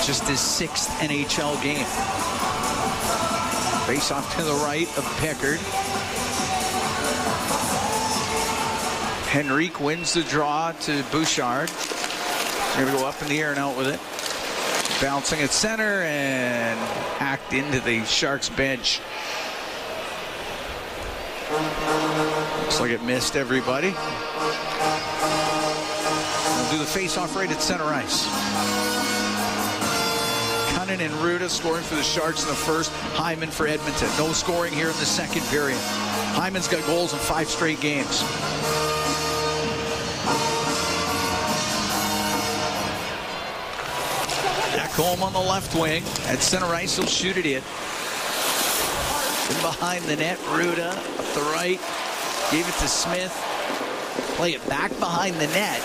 Just his 6th NHL game. Face off to the right of Pickard. Henrique wins the draw to Bouchard. They're going to go up in the air and out with it. Bouncing at center and hacked into the Sharks bench. Looks like it missed everybody. We'll do the face-off right at center ice. Cunnin and Ruda scoring for the Sharks in the first. Hyman for Edmonton. No scoring here in the second period. Hyman's got goals in 5 straight games. Ekholm on the left wing. At center ice, he'll shoot it in. In behind the net, Ruda up the right. Gave it to Smith. Play it back behind the net.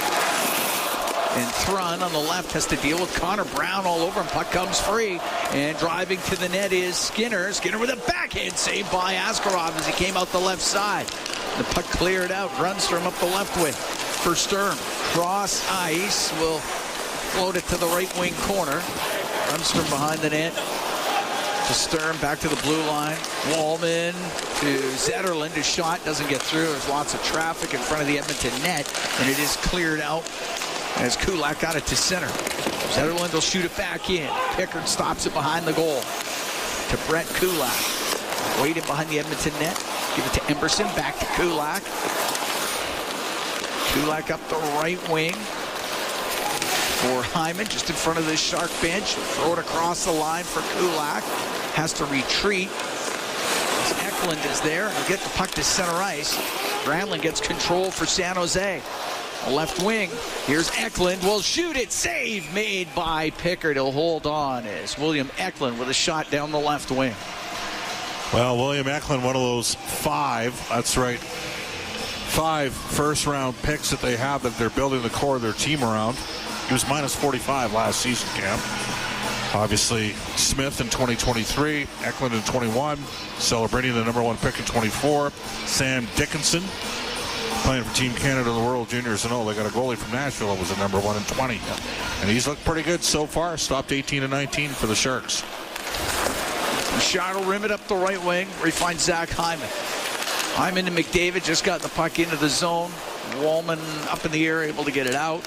And Thrun on the left has to deal with Connor Brown all over him. Puck comes free. And driving to the net is Skinner. Skinner with a backhand save by Askarov as he came out the left side. The puck cleared out. Runstrom up the left wing for Sturm. Cross ice will float it to the right wing corner. Runstrom behind the net. To Sturm, back to the blue line. Wallman to Zetterlund. His shot doesn't get through. There's lots of traffic in front of the Edmonton net. And it is cleared out as Kulak got it to center. Zetterlund will shoot it back in. Pickard stops it behind the goal. To Brett Kulak. Waiting behind the Edmonton net. Give it to Emberson. Back to Kulak. Kulak up the right wing for Hyman, just in front of the Shark bench. Throw it across the line for Kulak. Has to retreat. Eklund is there. He'll get the puck to center ice. Granlund gets control for San Jose. Left wing. Here's Eklund. Will shoot it. Save made by Pickard. He'll hold on as William Eklund with a shot down the left wing. Well, William Eklund, one of those 5, that's right, 5 first-round picks that they have that they're building the core of their team around. He was minus 45 last season, Cam. Obviously, Smith in 2023, Eklund in 21, celebrating the #1 pick in 24. Sam Dickinson, playing for Team Canada in the World Juniors. And they got a goalie from Nashville that was a #1 in 20. And he's looked pretty good so far. Stopped 18-19 for the Sharks. Bouchard will rim it up the right wing, where he finds Zach Hyman. Hyman and McDavid just got the puck into the zone. Wallman up in the air, able to get it out.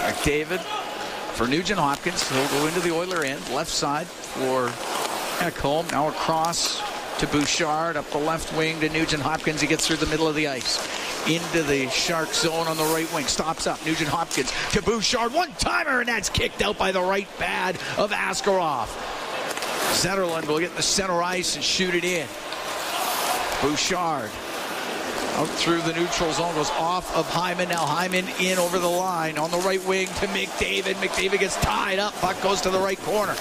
McDavid for Nugent Hopkins. He'll go into the Oiler end, left side for Ekholm. Now across to Bouchard, up the left wing to Nugent Hopkins. He gets through the middle of the ice. Into the Shark zone on the right wing. Stops up. Nugent Hopkins to Bouchard. One-timer, and that's kicked out by the right pad of Askarov. Zetterlund will get the center ice and shoot it in. Bouchard out through the neutral zone, goes off of Hyman. Now Hyman in over the line on the right wing to McDavid. McDavid gets tied up. Puck goes to the right corner.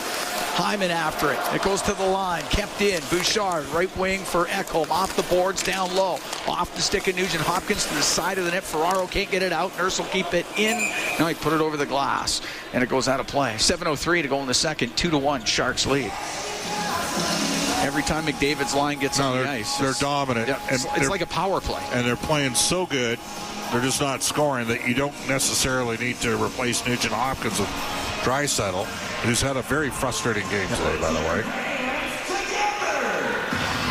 Hyman after it. It goes to the line. Kept in. Bouchard, right wing for Ekholm. Off the boards, down low. Off the stick of Nugent Hopkins to the side of the net. Ferraro can't get it out. Nurse will keep it in. Now he put it over the glass, and it goes out of play. 7:03 to go in the second. 2-1 Sharks lead. Every time McDavid's line gets on the ice, they're dominant. Yeah, it's like a power play. And they're playing so good, they're just not scoring, that you don't necessarily need to replace Nugent Hopkins with Draisaitl, who's had a very frustrating game today, by the way.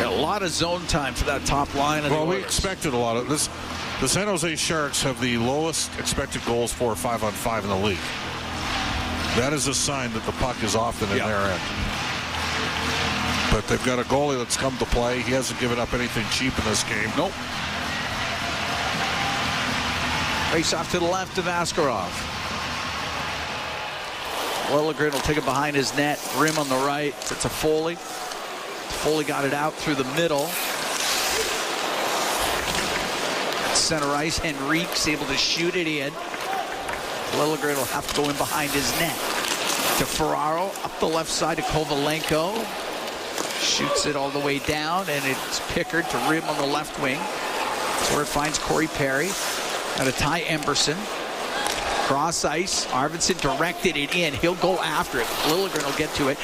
Got a lot of zone time for that top line. Well, we expected a lot of this. The San Jose Sharks have the lowest expected goals for 5-on-5 in the league. That is a sign that the puck is often in their end. But they've got a goalie that's come to play. He hasn't given up anything cheap in this game. Nope. Face off to the left of Askarov. Liljegren will take it behind his net. Rim on the right. It's a Foley. Foley got it out through the middle. Center ice. Henrique's able to shoot it in. Liljegren will have to go in behind his net. To Ferraro. Up the left side to Kovalenko. Shoots it all the way down, and it's Pickard to rim on the left wing. That's where it finds Corey Perry. Got to Ty Emberson. Cross ice. Arvidsson directed it in. He'll go after it. Liljegren will get to it.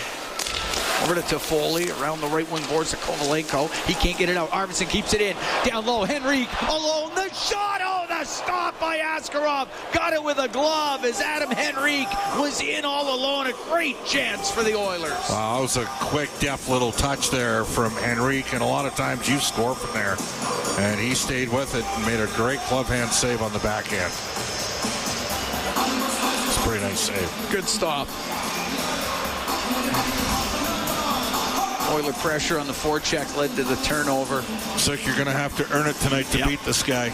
Over to Toffoli. Around the right wing boards to Kovalenko. He can't get it out. Arvidsson keeps it in. Down low. Henrique alone. The shot. Oh, a stop by Askarov. Got it with a glove as Adam Henrique was in all alone. A great chance for the Oilers. Wow, that was a quick, deft little touch there from Henrique, and a lot of times you score from there. And he stayed with it and made a great glove hand save on the backhand. It's a pretty nice save. Good stop. Oiler pressure on the forecheck led to the turnover. Looks like you're going to have to earn it tonight to beat this guy.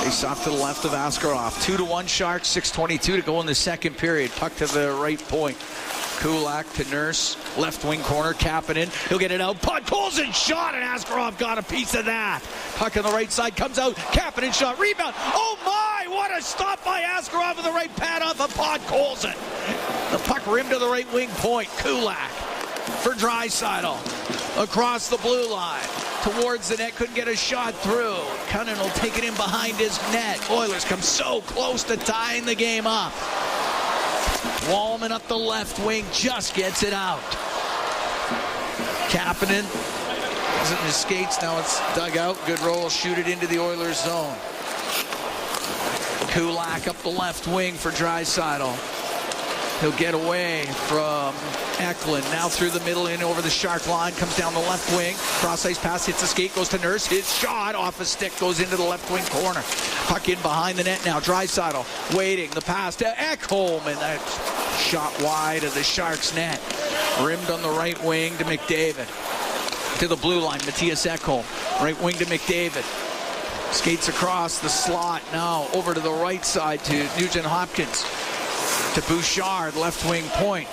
Face off to the left of Askarov. 2-1 Sharks, 6:22 to go in the second period. Puck to the right point. Kulak to Nurse. Left wing corner, Kapanen. He'll get it out. Podkolzin shot, and Askarov got a piece of that. Puck on the right side comes out. Kapanen shot. Rebound. Oh my! What a stop by Askarov with the right pad off of Podkolzin. The puck rimmed to the right wing point. Kulak for Draisaitl. Across the blue line. Towards the net, couldn't get a shot through. Cunnin will take it in behind his net. Oilers come so close to tying the game up. Wallman up the left wing, just gets it out. Kapanen isn't in his skates, now it's dug out. Good roll, shoot it into the Oilers zone. Kulak up the left wing for Draisaitl. He'll get away from Eklund. Now through the middle and over the Shark line. Comes down the left wing. Cross ice pass hits the skate. Goes to Nurse. His shot off a stick. Goes into the left wing corner. Puck in behind the net now. Draisaitl waiting. The pass to Ekholm. And that shot wide of the Sharks net. Rimmed on the right wing to McDavid. To the blue line. Matthias Ekholm. Right wing to McDavid. Skates across the slot now. Over to the right side to Nugent Hopkins. To Bouchard, left wing point.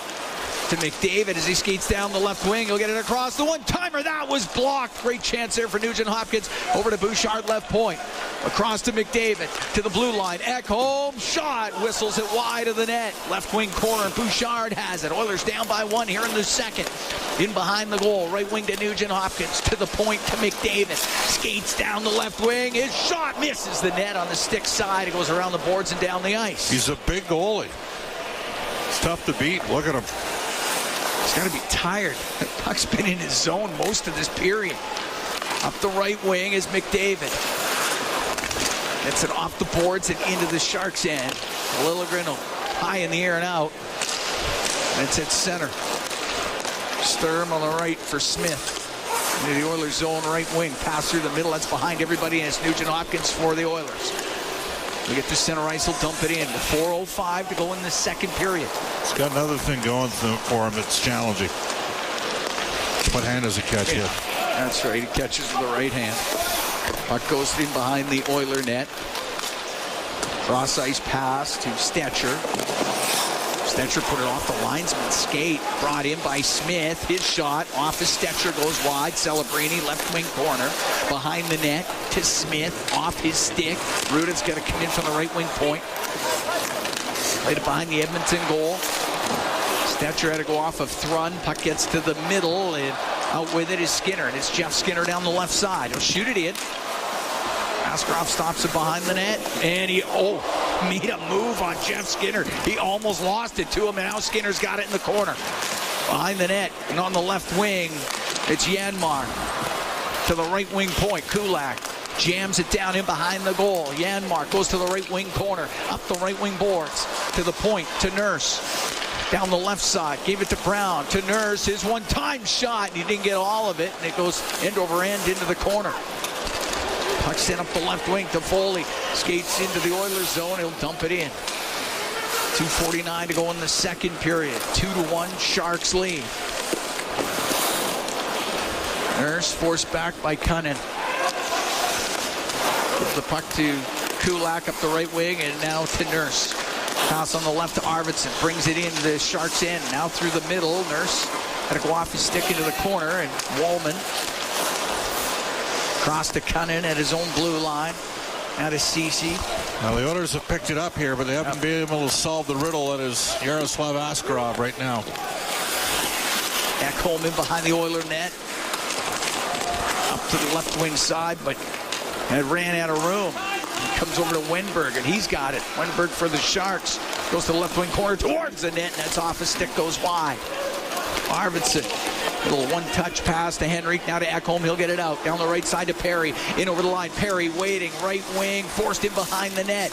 To McDavid as he skates down the left wing. He'll get it across. The one-timer, that was blocked. Great chance there for Nugent Hopkins. Over to Bouchard, left point. Across to McDavid. To the blue line. Ekholm, shot. Whistles it wide of the net. Left wing corner. Bouchard has it. Oilers down by one here in the second. In behind the goal. Right wing to Nugent Hopkins. To the point to McDavid. Skates down the left wing. His shot misses the net on the stick side. It goes around the boards and down the ice. He's a big goalie. It's tough to beat. Look at him. He's got to be tired. The puck's been in his zone most of this period. Up the right wing is McDavid. Gets it off the boards and into the Sharks' end. Liljegren high in the air and out. And it's at center. Sturm on the right for Smith. Into the Oilers' zone right wing. Pass through the middle. That's behind everybody. And it's Nugent Hopkins for the Oilers. We get to center ice, will dump it in. 4:05 to go in the second period. He's got another thing going for him that's challenging. What hand does he catch it? That's right. He catches with the right hand. Puck goes in behind the Oiler net. Cross ice pass to Stetcher. Stetcher put it off the linesman's skate. Brought in by Smith. His shot off his Stetcher goes wide. Celebrini left wing corner. Behind the net to Smith. Off his stick. Rudin's got to come in from the right wing point. Played it behind the Edmonton goal. Stetcher had to go off of Thrun. Puck gets to the middle and out with it is Skinner. And it's Jeff Skinner down the left side. He'll shoot it in. Askarov stops it behind the net. And he made a move on Jeff Skinner. He almost lost it to him, and now Skinner's got it in the corner. Behind the net, and on the left wing, it's Janmark. To the right wing point, Kulak jams it down in behind the goal. Janmark goes to the right wing corner, up the right wing boards, to the point, to Nurse. Down the left side, gave it to Brown, to Nurse, his one-time shot, and he didn't get all of it, and it goes end over end into the corner. Puck sent up the left wing to Foley. Skates into the Oilers zone. He'll dump it in. 2:49 to go in the second period. 2-1 Sharks lead. Nurse forced back by Cunnin. The puck to Kulak up the right wing and now to Nurse. Pass on the left to Arvidsson. Brings it into the Sharks' end. Now through the middle. Nurse had to go off his stick into the corner and Wallman. Cross to Cunnin at his own blue line. Now to Ceci. Now the Oilers have picked it up here, but they haven't been able to solve the riddle that is Yaroslav Askarov right now. Ekholm in behind the Oiler net. Up to the left wing side, but it ran out of room. He comes over to Wenberg, and he's got it. Wenberg for the Sharks. Goes to the left wing corner towards the net, and that's off his stick, goes wide. Arvidsson Little one-touch pass to Henrique, now to Ekholm. He'll get it out. Down the right side to Perry. In over the line. Perry waiting. Right wing. Forced in behind the net.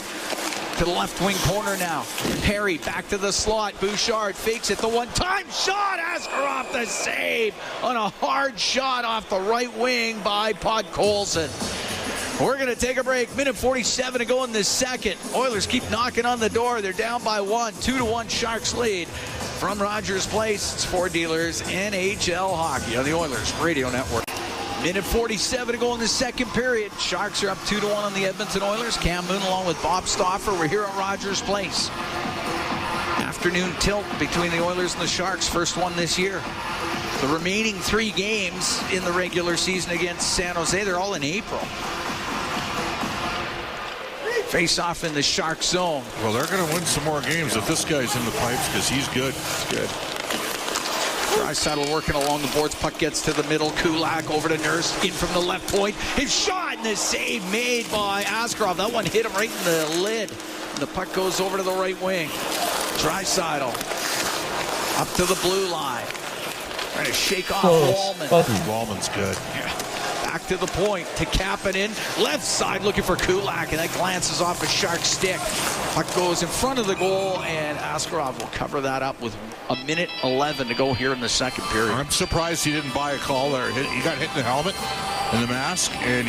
To the left wing corner now. Perry back to the slot. Bouchard fakes it. The one-time shot. Askarov the save on a hard shot off the right wing by Podkolzin. We're going to take a break. Minute 47 to go in this second. Oilers keep knocking on the door. They're down by 1. 2-1 Sharks lead. From Rogers Place, it's Ford Dealers NHL Hockey on the Oilers Radio Network. Minute 47 to go in the second period. Sharks are up 2-1 on the Edmonton Oilers. Cam Moon along with Bob Stauffer. We're here at Rogers Place. Afternoon tilt between the Oilers and the Sharks. First one this year. The remaining 3 games in the regular season against San Jose, they're all in April. Face off in the Shark zone. Well, they're going to win some more games if this guy's in the pipes because he's good. Good. Draisaitl working along the boards. Puck gets to the middle. Kulak over to Nurse. In from the left point. His shot and the save made by Askarov. That one hit him right in the lid. And the puck goes over to the right wing. Draisaitl up to the blue line. Trying to shake off Wallman. Wallman's good. Yeah. Back to the point to Kapanen. Left side looking for Kulak, and that glances off a Shark stick. Puck goes in front of the goal, and Askarov will cover that up with 1:11 to go here in the second period. I'm surprised he didn't buy a call there. He got hit in the helmet and the mask, and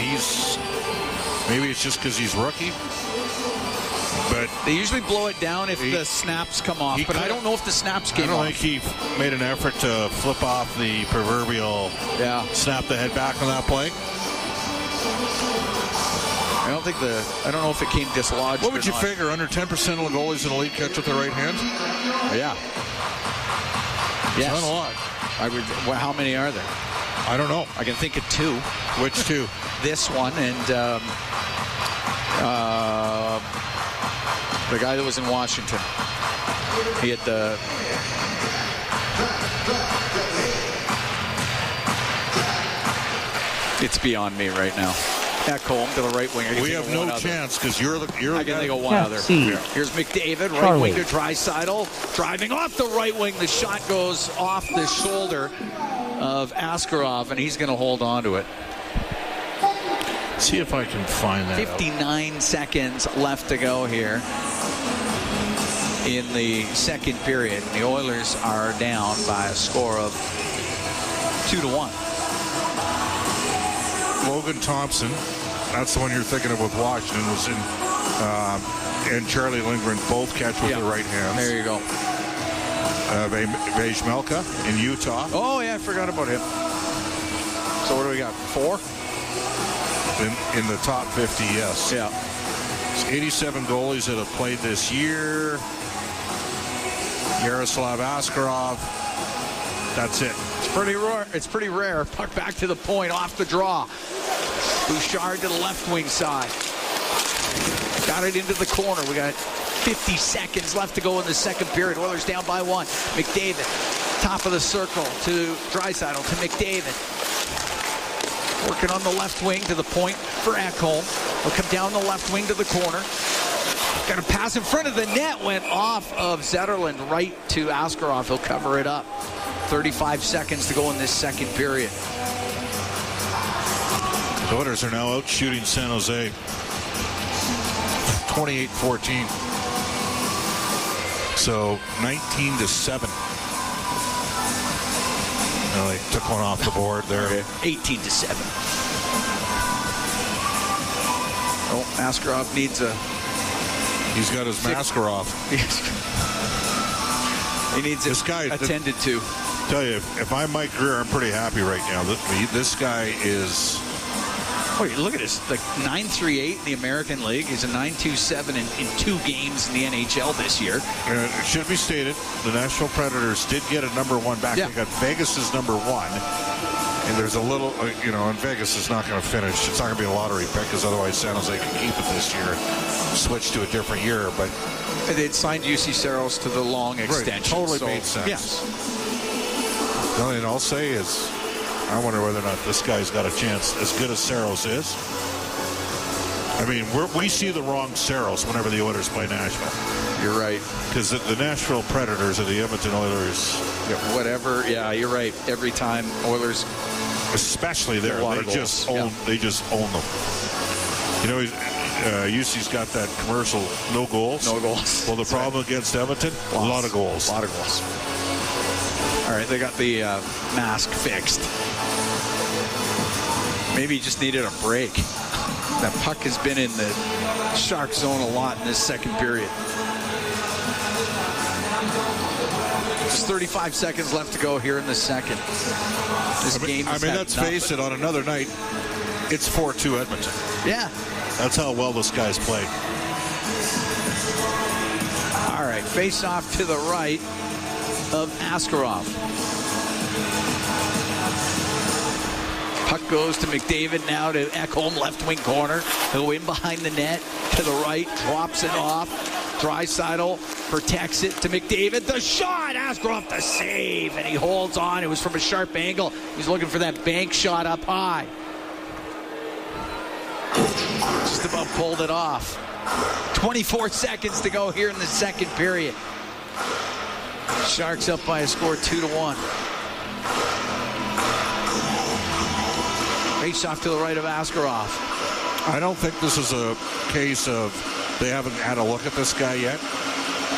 maybe it's just because he's rookie. But they usually blow it down if the snaps come off, but I don't know if the snaps came off. I don't think he made an effort to flip off the proverbial snap the head back on that play. I don't know if it came dislodged. What would you figure? Under 10% of the goalies in the league catch with their right hand? Yeah. Yes. Not a lot. How many are there? I don't know. I can think of 2. Which 2? This one and the guy that was in Washington. He had the... It's beyond me right now. Ekholm to the right wing. We have no chance because you're the I can think of one other. Here's McDavid, right wing to Draisaitl. Driving off the right wing. The shot goes off the shoulder of Askarov, and he's going to hold on to it. See if I can find that 59 seconds left to go here in the second period. The Oilers are down by a score of 2-1. Logan Thompson, that's the one you're thinking of with Washington, was in, and Charlie Lindgren both catch with their right hands. There you go. Vejmelka in Utah. Oh, yeah, I forgot about him. So what do we got, 4? In the top 50, yes. Yeah. It's 87 goalies that have played this year. Yaroslav Askarov. That's it. It's pretty rare. Puck back to the point, off the draw. Bouchard to the left wing side. Got it into the corner. We got 50 seconds left to go in the second period. Oilers down by 1. McDavid, top of the circle to Draisaitl to McDavid. Working on the left wing to the point for Ekholm. He'll come down the left wing to the corner. Got a pass in front of the net. Went off of Zetterlund right to Askarov. He'll cover it up. 35 seconds to go in this second period. The Oilers are now out shooting San Jose 28-14. So 19-7. Well, they took one off the board there. 18-7. Oh, Askarov needs a... He's got his masker off. He needs this guy attended to. Tell you, if I'm Mike Greer, I'm pretty happy right now. This guy is... Oh, look at this. Like 9.38 in the American League. He's a 9.27 in 2 games in the NHL this year. It should be stated, the Nashville Predators did get a #1 back. They got Vegas's #1. And there's a little, and Vegas is not going to finish. It's not going to be a lottery pick because otherwise San Jose can keep it this year. Switch to a different year, but... They'd signed UC Saros to the long extension. Totally made sense. Yes. The only thing I'll say is, I wonder whether or not this guy's got a chance, as good as Saros is. I mean, we see the wrong Saros whenever the Oilers play Nashville. You're right. Because the Nashville Predators are the Edmonton Oilers. Yeah, whatever. Yeah, you're right. Every time Oilers, especially there, they just own them. You know, UC's got that commercial, no goals. No goals. Well, the problem against Edmonton, a lot of goals. A lot of goals. All right, they got the mask fixed. Maybe he just needed a break. That puck has been in the Shark zone a lot in this second period. There's 35 seconds left to go here in the second. This game has had let's face it, on another night, it's 4-2 Edmonton. Yeah. That's how well this guy's played. All right, face off to the right of Askarov. Puck goes to McDavid, now to Ekholm, left wing corner. He'll in behind the net, to the right, drops it off. Draisaitl protects it to McDavid. The shot! Askarov the save, and he holds on. It was from a sharp angle. He's looking for that bank shot up high. Just about pulled it off. 24 seconds to go here in the second period. Sharks up by a score 2-1. Face off to the right of Askarov. I don't think this is a case of they haven't had a look at this guy yet.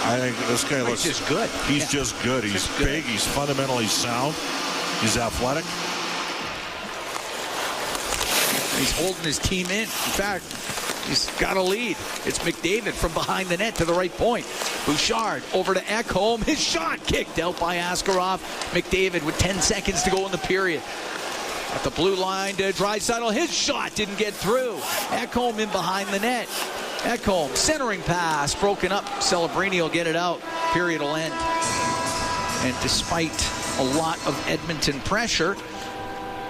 I think this guy looks just good. He's just good. He's just big. Good. He's fundamentally sound. He's athletic. He's holding his team in. In fact, he's got a lead. It's McDavid from behind the net to the right point. Bouchard over to Ekholm. His shot kicked out by Askarov. McDavid with 10 seconds to go in the period. At the blue line to Draisaitl. His shot didn't get through. Ekholm in behind the net. Ekholm, centering pass, broken up. Celebrini will get it out. Period will end. And despite a lot of Edmonton pressure,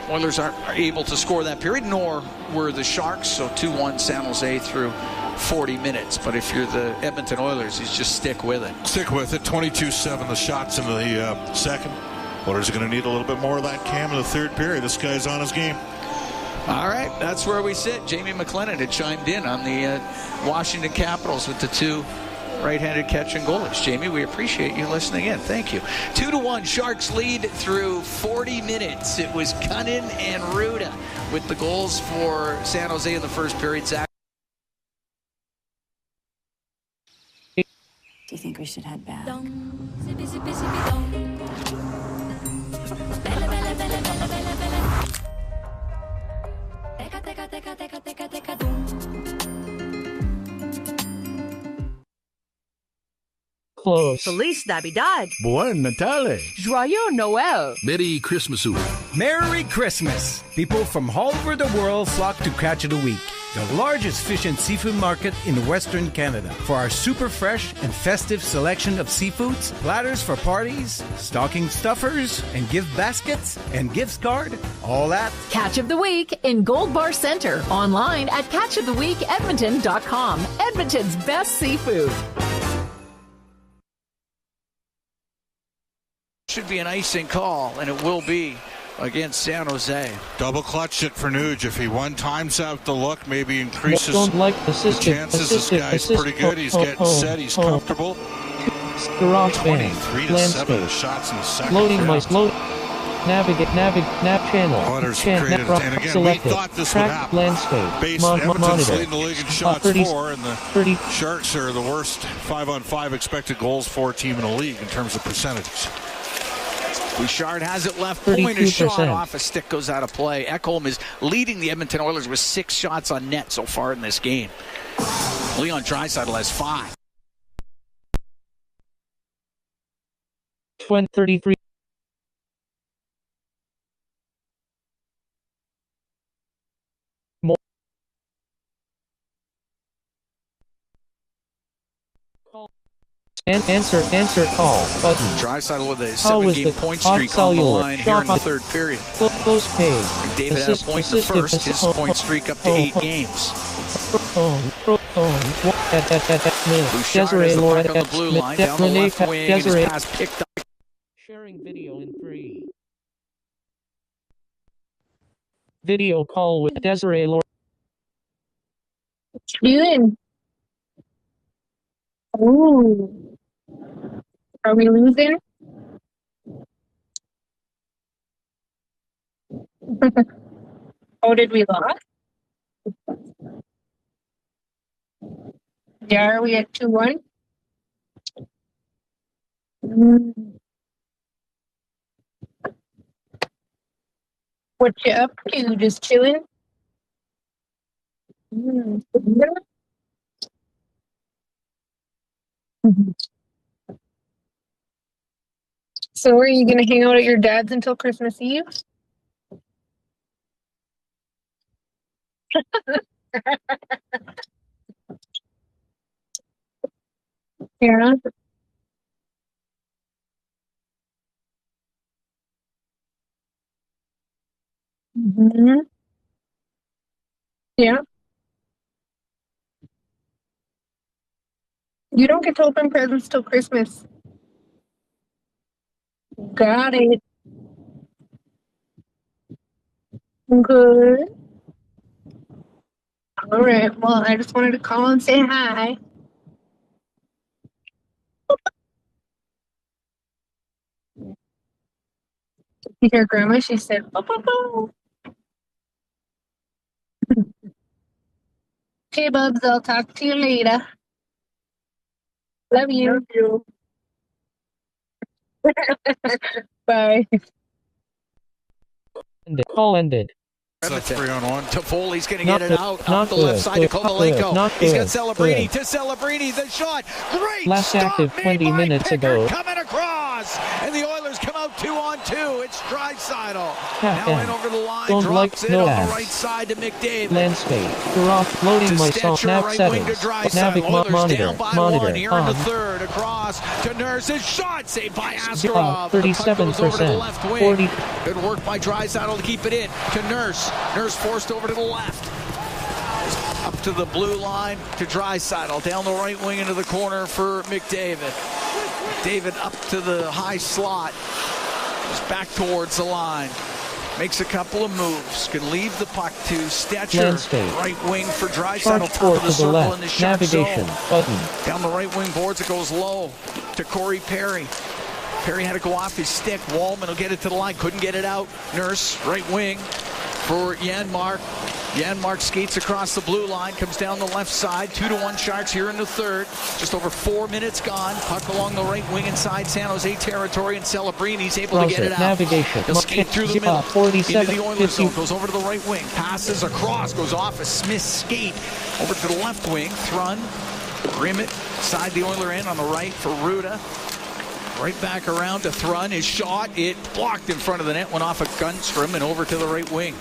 Oilers aren't able to score that period, nor were the Sharks. So 2-1 San Jose through 40 minutes. But if you're the Edmonton Oilers, you just stick with it. Stick with it. 22-7 the shots in the second. Oilers are going to need a little bit more of that Cam in the third period. This guy's on his game. All right, that's where we sit. Jamie McLennan had chimed in on the Washington Capitals with the two right-handed catching goalies. Jamie, we appreciate you listening in. Thank you. 2-1, Sharks lead through 40 minutes. It was Cunnin and Ruda with the goals for San Jose in the first period. Zach. Do you think we should head back? Close. Feliz Navidad. Buen Natale. Joyeux Noel. Merry Christmas. Merry Christmas. People from all over the world flock to Catch of the Week, the largest fish and seafood market in Western Canada. For our super fresh and festive selection of seafoods, platters for parties, stocking stuffers, and gift baskets, and gift card, all at Catch of the Week in Gold Bar Center. Online at catchoftheweekedmonton.com. Edmonton's best seafood. Should be an icing call, and it will be against San Jose. Double clutch it for Nuge. If he one times out the look, maybe increases the chances. This guy's pretty good. He's getting set. He's comfortable. Garage band. 23-7 shots in the second. Loading my slow. Navigate, nav channel. Oilers created, and again, selected. we thought this Track would happen. Landscape. Based Edmonton's monitor. leading the league in shots 30, for, and the 30. Sharks are the worst 5-on-5 expected goals for team in the league in terms of percentages. Bouchard has it left point. A shot off a stick goes out of play. Ekholm is leading the Edmonton Oilers with 6 shots on net so far in this game. Leon Draisaitl has 5. 33. More. Answer call button. Draisaitl with a 7-game point streak on the line here in the third period. Close page. David had a point in the first. His point streak up to 8 games. Bouchard has the puck on the blue line down the left wing. And his pass picked up. Sharing video in 3. Video call with Desiree Laura. Doing? Ooh. Are we losing? Oh, did we lose? Yeah, are we at 2-1? What you up to? Just chilling? So are you going to hang out at your dad's until Christmas Eve? Yeah. Mm-hmm. Yeah. You don't get to open presents till Christmas. Got it. Good. All right. Well, I just wanted to call and say hi. You hear Grandma? She said, "Bo, bo, bo." Okay, Bubs. I'll talk to you later. Love you. Love you. Bye. Call ended. Edmonton. 3-on-1. Toffoli's going to Not get it good, out. not Up the good, left side to good, Kovalenko. not He's got good, Celebrini good. to Celebrini. The shot. Great Last stop active made 20 by minutes Pickard ago. coming across. And the Oilers come out 2-on-2. It's Draisaitl. Tap Now in. in over the line. Don't drops like it no on ads. the right side to McDavid. Landscape. Garage loading To my Stetcher, snap right wing to settings. Draisaitl. Navic Oilers monitor. down by Monitor. one. Here in the third. Across to Nurse. His shot saved by Askarov. The puck goes over to the left wing. 40. Good work by Draisaitl to keep it in. To Nurse. Nurse forced over to the left. Up to the blue line to Draisaitl. Down the right wing into the corner for McDavid. McDavid up to the high slot. Just back towards the line. Makes a couple of moves. Can leave the puck to Stetcher. Landscape. Right wing for Draisaitl. Charge Top of to the the circle left. in the Shark Navigation zone. button. Down the right wing boards, it goes low to Corey Perry. Perry had to go off his stick. Wallman will get it to the line. Couldn't get it out. Nurse, right wing for Janmark. Janmark skates across the blue line, comes down the left side. 2-1 Sharks here in the third. Just over 4 minutes gone. Puck along the right wing inside San Jose territory, and Celebrini's able to get it out. Navigation. He'll skate through the middle 47, into the Oilers 50. zone. Goes over to the right wing. Passes across. Goes off a Smith skate over to the left wing. Thrun. Grimmett side the Oiler end on the right for Ruda. Right back around to Thrun. His shot, it blocked in front of the net. Went off a Gunstrom and over to the right wing.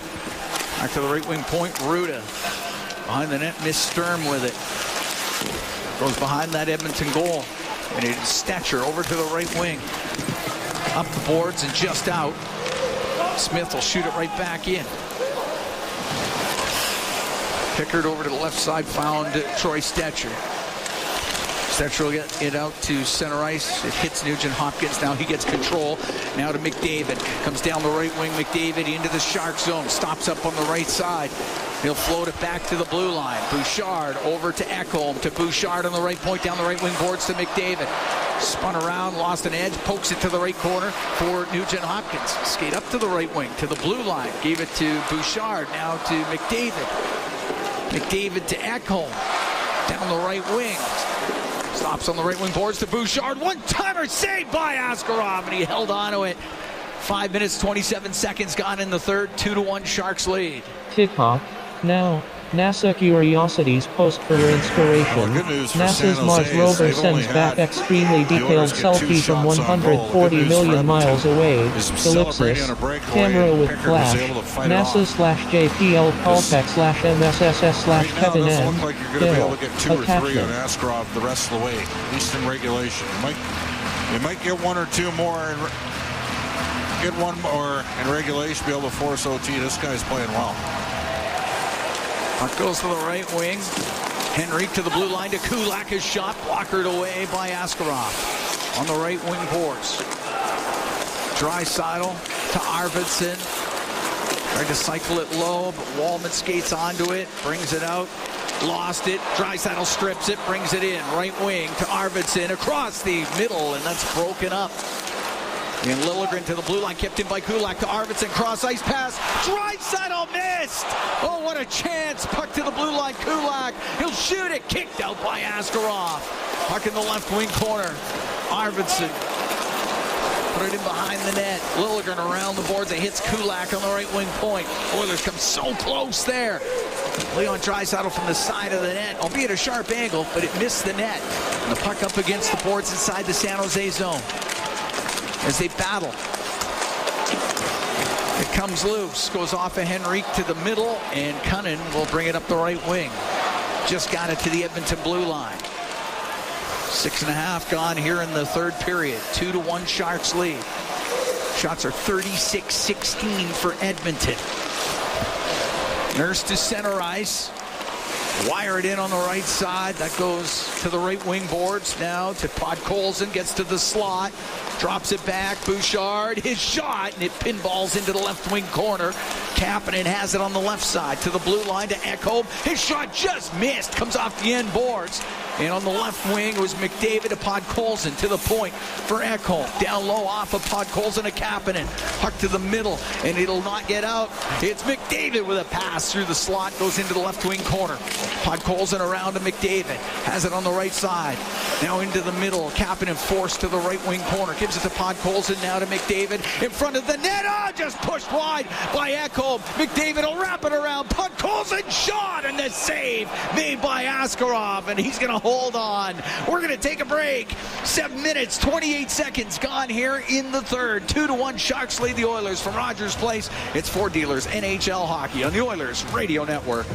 Back to the right wing point, Ruda. Behind the net, missed Sturm with it. Goes behind that Edmonton goal. And it is Stetcher over to the right wing. Up the boards and just out. Smith will shoot it right back in. Pickard over to the left side, found Troy Stetcher. Stetcher will get it out to center ice. It hits Nugent Hopkins. Now he gets control. Now to McDavid. Comes down the right wing. McDavid into the Shark zone. Stops up on the right side. He'll float it back to the blue line. Bouchard over to Ekholm. To Bouchard on the right point. Down the right wing boards to McDavid. Spun around. Lost an edge. Pokes it to the right corner for Nugent Hopkins. Skate up to the right wing. To the blue line. Gave it to Bouchard. Now to McDavid. McDavid to Ekholm. Down the right wing. Stops on the right wing boards to Bouchard. One-timer saved by Askarov, and he held on to it. 5 minutes, 27 seconds gone in the third. 2-1 Sharks lead. Tip-off. Now, NASA Curiosities post for your inspiration. Well, good news for NASA's San Jose Mars is rover they've only sends back had extremely detailed Oilers get 2 selfie from shots on goal. 140 Good news for million miles Edmonton away. is celebrating Ellipsis. on a breakaway, Camera and with Pickard was flash. able to fight it off. NASA/JPL Callback/MSSS/Kevin Right now, it doesn't N. look like you're going to be able to get 2 or 3 on Attachment. Askarov the rest of the way, at least in regulation. You might get 1 or 2 more and get 1 more in regulation, be able to force OT. This guy's playing well. Puck goes to the right wing. Henrique to the blue line to Kulak. His shot blockered away by Askarov. On the right wing boards. Draisaitl to Arvidsson. Tried to cycle it low, but Wallman skates onto it, brings it out, lost it. Draisaitl strips it, brings it in. Right wing to Arvidsson across the middle, and that's broken up. And Liljegren to the blue line, kept in by Kulak to Arvidsson, cross ice pass. Draisaitl missed! Oh, what a chance! Puck to the blue line, Kulak. He'll shoot it, kicked out by Askarov. Puck in the left wing corner. Arvidsson put it in behind the net. Liljegren around the boards. It hits Kulak on the right wing point. Oilers come so close there. Leon Draisaitl from the side of the net, albeit a sharp angle, but it missed the net. And the puck up against the boards inside the San Jose zone as they battle. It comes loose, goes off of Henrique to the middle, and Cunnin will bring it up the right wing. Just got it to the Edmonton blue line. 6.5 gone here in the third period. 2-1 Sharks lead. Shots are 36-16 for Edmonton. Nurse to center ice. Wire it in on the right side. That goes to the right wing boards. Now to Podkolzin. Gets to the slot. Drops it back. Bouchard. His shot. And it pinballs into the left wing corner. Kapanen has it on the left side. To the blue line to Ekholm. His shot just missed. Comes off the end boards. And on the left wing, it was McDavid to Podkolzin to the point for Ekholm. Down low off of Podkolzin to Kapanen. Puck to the middle, and it'll not get out. It's McDavid with a pass through the slot. Goes into the left wing corner. Podkolzin around to McDavid. Has it on the right side. Now into the middle. Kapanen forced to the right wing corner. Gives it to Podkolzin. Now to McDavid. In front of the net. Oh, just pushed wide by Ekholm. McDavid will wrap it around. Podkolzin shot, and the save made by Askarov. And he's going to hold on. We're going to take a break. 7 minutes, 28 seconds gone here in the third. 2-1 Sharks lead the Oilers from Rogers Place. It's Ford Dealers NHL Hockey on the Oilers Radio Network.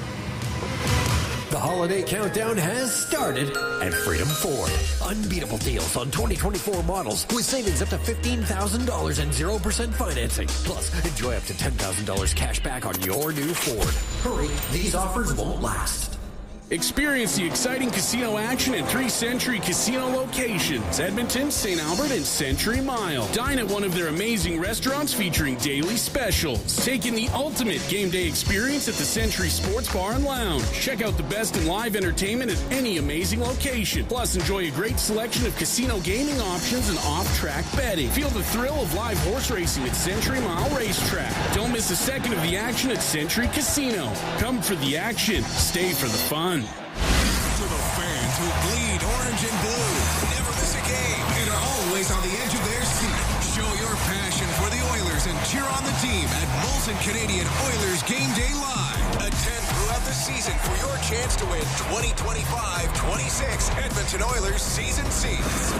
The holiday countdown has started at Freedom Ford. Unbeatable deals on 2024 models with savings up to $15,000 and 0% financing. Plus, enjoy up to $10,000 cash back on your new Ford. Hurry, these offers won't last. Experience the exciting casino action at 3 Century Casino locations, Edmonton, St. Albert, and Century Mile. Dine at one of their amazing restaurants featuring daily specials. Take in the ultimate game day experience at the Century Sports Bar and Lounge. Check out the best in live entertainment at any amazing location. Plus, enjoy a great selection of casino gaming options and off-track betting. Feel the thrill of live horse racing at Century Mile Racetrack. Don't miss a second of the action at Century Casino. Come for the action, stay for the fun. To the fans who bleed orange and blue, never miss a game, and are always on the edge of their seat. Show your passion for the Oilers and cheer on the team at Molson Canadian Oilers Game Day Live. Attend throughout the season for your chance to win 2025-26 Edmonton Oilers season seats.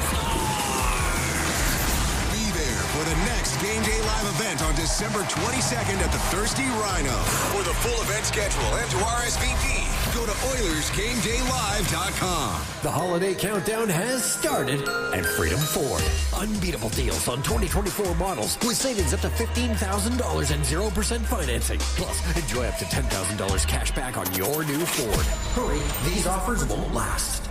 For the next Game Day Live event on December 22nd at the Thirsty Rhino. For the full event schedule and to RSVP, go to OilersGameDayLive.com. The holiday countdown has started at Freedom Ford. Unbeatable deals on 2024 models with savings up to $15,000 and 0% financing. Plus, enjoy up to $10,000 cash back on your new Ford. Hurry, these offers won't last.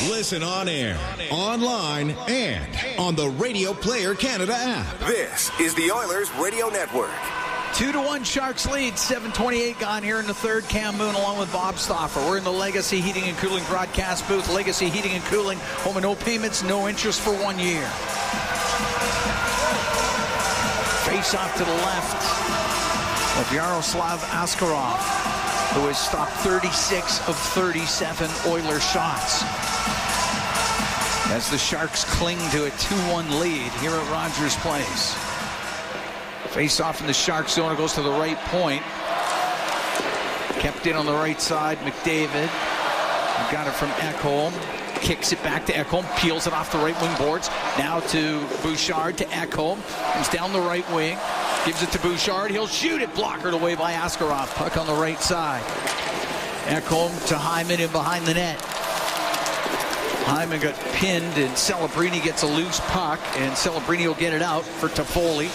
Listen on air, online, and on the Radio Player Canada app. This is the Oilers Radio Network. 2-1 Sharks lead. 7:28 gone here in the third. Cam Moon along with Bob Stauffer. We're in the Legacy Heating and Cooling broadcast booth. Legacy Heating and Cooling. Home and no payments, no interest for 1 year. Face off to the left of Yaroslav Askarov, who has stopped 36 of 37 Oilers shots. As the Sharks cling to a 2-1 lead here at Rogers Place. Face off in the Sharks zone. It goes to the right point. Kept in on the right side. McDavid. Got it from Ekholm. Kicks it back to Ekholm. Peels it off the right wing boards. Now to Bouchard to Ekholm. Comes down the right wing. Gives it to Bouchard. He'll shoot it. Blockered away by Askarov. Puck on the right side. Ekholm to Hyman in behind the net. Hyman got pinned, and Celebrini gets a loose puck, and Celebrini will get it out for Toffoli.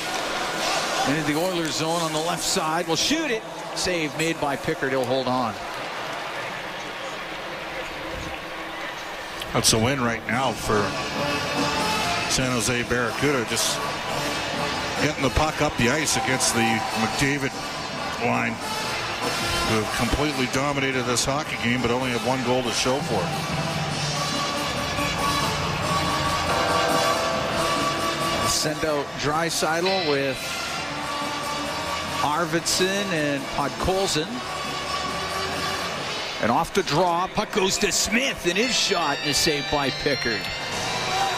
Into the Oilers zone on the left side. Will shoot it. Save made by Pickard. He'll hold on. That's a win right now for San Jose Barracuda. Just getting the puck up the ice against the McDavid line, who have completely dominated this hockey game, but only have one goal to show for it. Send out Draisaitl with Arvidsson and Podkolzin. And off the draw, puck goes to Smith, and his shot is saved by Pickard.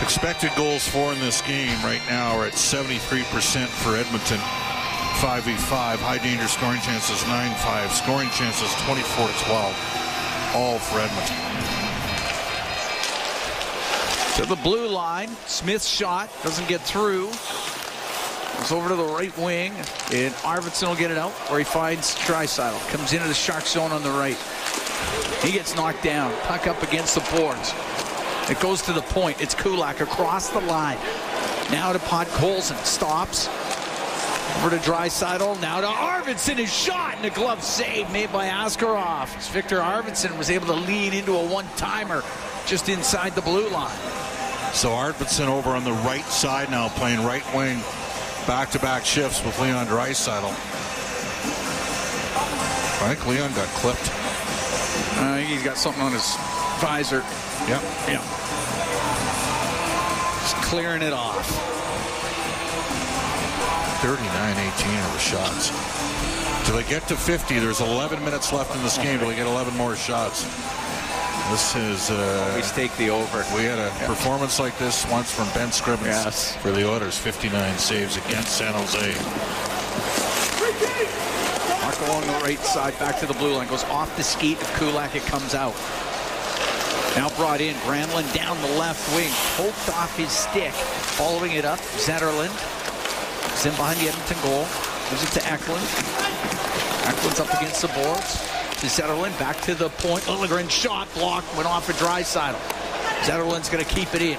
Expected goals for in this game right now are at 73% for Edmonton, 5v5. High danger scoring chances 9-5. Scoring chances 24-12. All for Edmonton. To the blue line, Smith's shot doesn't get through. Goes over to the right wing, and Arvidsson will get it out where he finds Draisaitl. Comes into the Shark zone on the right. He gets knocked down. Puck up against the boards. It goes to the point. It's Kulak across the line. Now to Podkolzin. Stops. Over to Draisaitl. Now to Arvidsson. His shot and a glove save made by Askarov. Victor Arvidsson was able to lean into a one-timer just inside the blue line. So Arvidsson over on the right side now, playing right wing. Back-to-back shifts with Leon Draisaitl. I think Leon got clipped. I think he's got something on his visor. Yep. Yeah. Just clearing it off. 39-18 are the shots. Till they get to 50, there's 11 minutes left in this game. Till they get 11 more shots. This is... Always take the over. We had a performance like this once from Ben Scribbins for the Oilers. 59 saves against San Jose. Mark along the right side, back to the blue line. Goes off the skate of Kulak. It comes out. Now brought in. Granlund down the left wing. Poked off his stick. Following it up. Zetterlund. Is in behind the Edmonton goal. Gives it to Eklund. Eklund's up against the boards. To Zetterlund, back to the point. Liljegren shot blocked, went off of Draisaitl. Zetterlund's going to keep it in.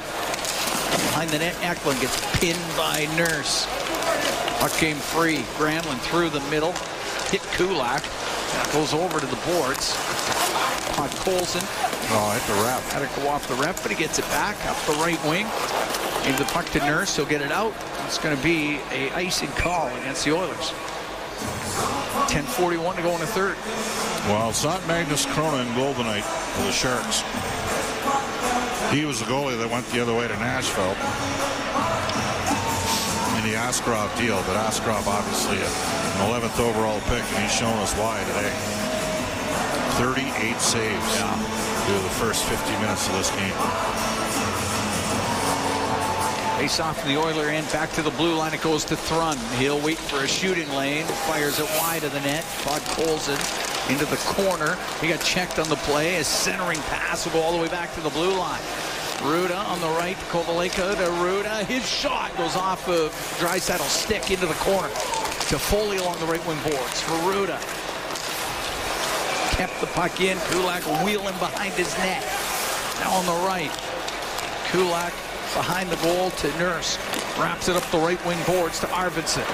Behind the net, Eklund gets pinned by Nurse. Puck came free. Granlund through the middle, hit Kulak. That goes over to the boards. Podkolzin. Oh, hit the ref. Had to go off the ref, but he gets it back up the right wing. Gave the puck to Nurse. He'll get it out. It's going to be a icing call against the Oilers. 10:41 to go in the third. Well, it's not Magnus Krona in goal tonight for the Sharks. He was the goalie that went the other way to Nashville in the Askarov deal, but Askarov obviously an 11th overall pick, and he's shown us why today. 38 saves through the first 50 minutes of this game. Face off from the Oiler end, back to the blue line. It goes to Thrun. He'll wait for a shooting lane. Fires it wide of the net. Podkolzin into the corner. He got checked on the play. A centering pass will go all the way back to the blue line. Ruda on the right. Kovaleka to Ruda. His shot goes off of Draisaitl's stick into the corner. To Foley along the right wing boards for Ruda. Kept the puck in. Kulak wheeling behind his net. Now on the right. Kulak behind the goal to Nurse. Wraps it up the right wing boards to Arvidsson.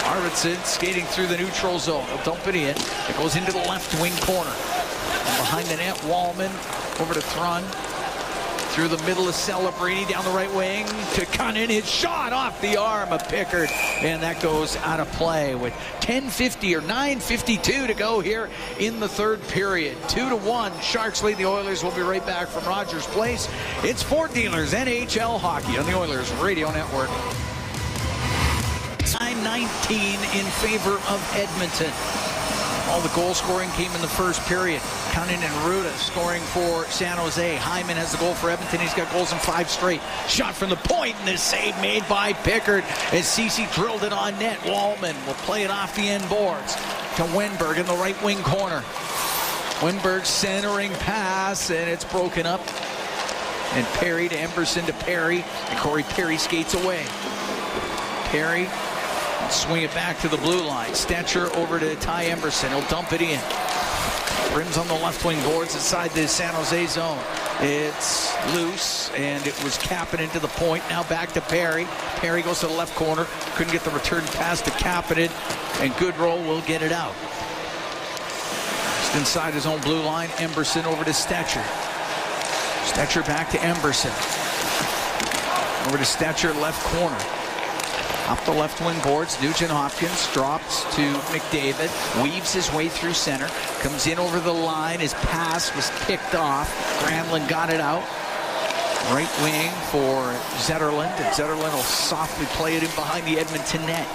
Arvidsson skating through the neutral zone. He'll dump it in. It goes into the left wing corner. And behind the net, Wallman over to Thrun. Through the middle of Celebrini down the right wing to Cunnin. His shot off the arm of Pickard. And that goes out of play with 10:50 or 9:52 to go here in the third period. 2-1. Sharks lead the Oilers. We'll be right back from Rogers Place. It's Fort Dealers NHL Hockey on the Oilers Radio Network. 9-19 in favor of Edmonton. All the goal scoring came in the first period. Cunnin and Ruda scoring for San Jose. Hyman has the goal for Edmonton. He's got goals in 5 straight. Shot from the point, and the save made by Pickard as Ceci drilled it on net. Wallman will play it off the end boards to Wenberg in the right wing corner. Wenberg centering pass, and it's broken up. And Perry to Emberson to Perry, and Corey Perry skates away. Perry swing it back to the blue line. Stetcher over to Ty Emberson. He'll dump it in. Rims on the left wing boards inside the San Jose zone. It's loose, and it was capping into the point. Now back to Perry. Perry goes to the left corner. Couldn't get the return pass to Kapanen, and Goodrow will get it out. Just inside his own blue line, Emberson over to Stetcher. Stetcher back to Emberson. Over to Stetcher, left corner. Up the left wing boards, Nugent Hopkins drops to McDavid, weaves his way through center, comes in over the line. His pass was picked off. Granlund got it out. Right wing for Zetterlund, and Zetterlund will softly play it in behind the Edmonton net.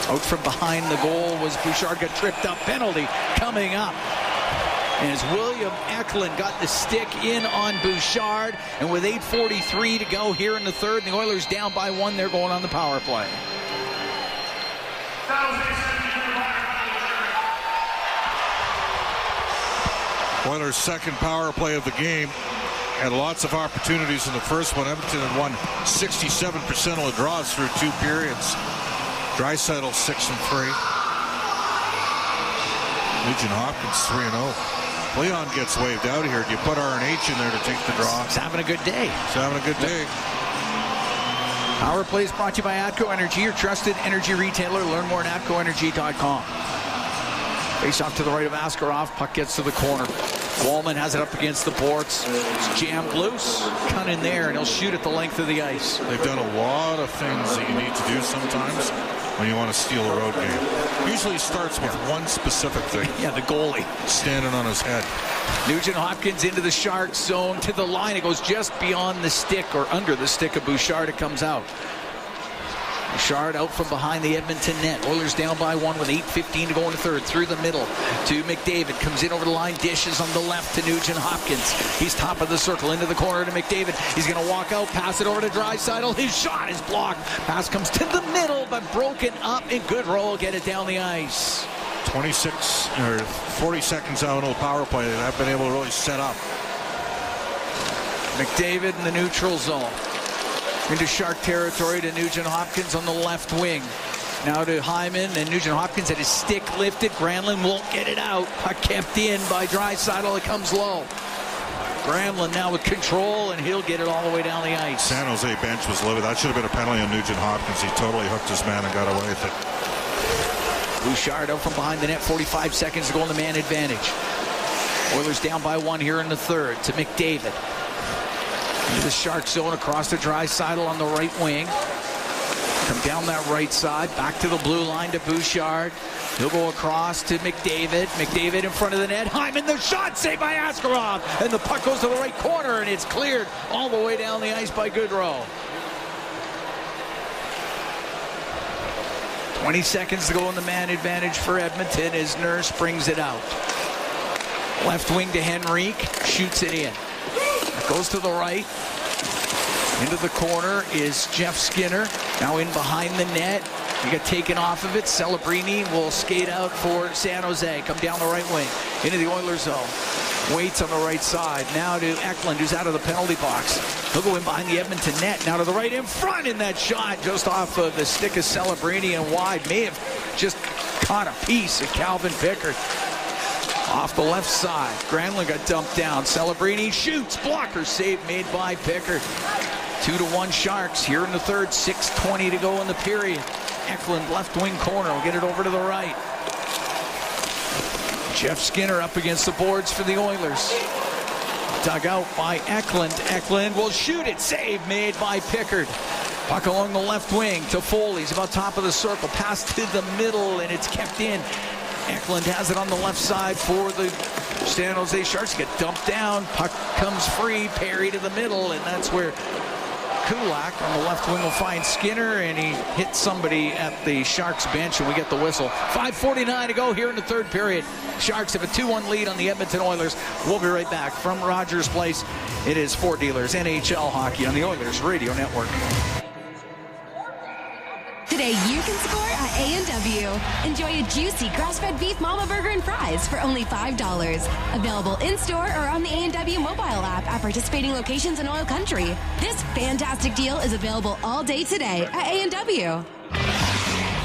Out from behind the goal was Bouchard, got tripped up. Penalty coming up. And as William Eklund got the stick in on Bouchard, and with 8:43 to go here in the third, the Oilers down by 1, they're going on the power play. Oilers' second power play of the game. Had lots of opportunities in the first one. Edmonton had won 67% of the draws through 2 periods. Draisaitl 6-3. Nugent Hopkins 3-0. Leon gets waved out here. Do you put R&H in there to take the draw? He's having a good day. He's having a good day. Power play is brought to you by ATCO Energy, your trusted energy retailer. Learn more at atcoenergy.com. Face off to the right of Askarov. Puck gets to the corner. Wallman has it up against the boards. It's jammed loose. Cut in there, and he'll shoot at the length of the ice. They've done a lot of things that you need to do sometimes when you want to steal a road game. Usually starts with one specific thing. Yeah, the goalie. Standing on his head. Nugent Hopkins into the Sharks zone to the line. It goes just beyond the stick, or under the stick of Bouchard. It comes out. Bouchard out from behind the Edmonton net. Oilers down by 1 with 8:15 to go in the third. Through the middle to McDavid. Comes in over the line. Dishes on the left to Nugent Hopkins. He's top of the circle. Into the corner to McDavid. He's going to walk out. Pass it over to Draisaitl. His shot is blocked. Pass comes to the middle, but broken up. And good roll. Get it down the ice. 26 or 40 seconds out on power play that I've been able to really set up. McDavid in the neutral zone. Into Shark territory to Nugent Hopkins on the left wing. Now to Hyman, and Nugent Hopkins had his stick lifted. Granlund won't get it out. Puck kept in by Draisaitl. It comes low. Granlund now with control, and he'll get it all the way down the ice. San Jose bench was livid. That should have been a penalty on Nugent Hopkins. He totally hooked his man and got away with it. Bouchard out from behind the net. 45 seconds to go in the man advantage. Oilers down by 1 here in the third to McDavid. Into the Shark zone across the Draisaitl on the right wing. Come down that right side, back to the blue line to Bouchard. He'll go across to McDavid. McDavid in front of the net. Hyman, the shot saved by Askarov. And the puck goes to the right corner, and it's cleared all the way down the ice by Goodrow. 20 seconds to go in the man advantage for Edmonton as Nurse brings it out. Left wing to Henrique, shoots it in. Goes to the right. Into the corner is Jeff Skinner. Now in behind the net. He got taken off of it. Celebrini will skate out for San Jose. Come down the right wing. Into the Oilers zone. Waits on the right side. Now to Eklund, who's out of the penalty box. He'll go in behind the Edmonton net. Now to the right in front in that shot. Just off of the stick of Celebrini and wide. May have just caught a piece of Calvin Pickard. Off the left side. Granlund got dumped down. Celebrini shoots. Blocker save made by Pickard. 2-1 Sharks here in the third. 6:20 to go in the period. Eklund left wing corner. Will get it over to the right. Jeff Skinner up against the boards for the Oilers. Dug out by Eklund. Eklund will shoot it. Save made by Pickard. Puck along the left wing to Foley. He's about top of the circle. Pass to the middle, and it's kept in. Eklund has it on the left side for the San Jose Sharks. Get dumped down. Puck comes free. Perry to the middle, and that's where Kulak on the left wing will find Skinner, and he hits somebody at the Sharks bench, and we get the whistle. 5:49 to go here in the third period. Sharks have a 2-1 lead on the Edmonton Oilers. We'll be right back from Rogers Place. It is Fort Dealers NHL Hockey on the Oilers Radio Network. Today you can score at A&W. Enjoy a juicy grass-fed beef mama burger and fries for only $5. Available in-store or on the A&W mobile app at participating locations in Oil Country. This fantastic deal is available all day today at A&W.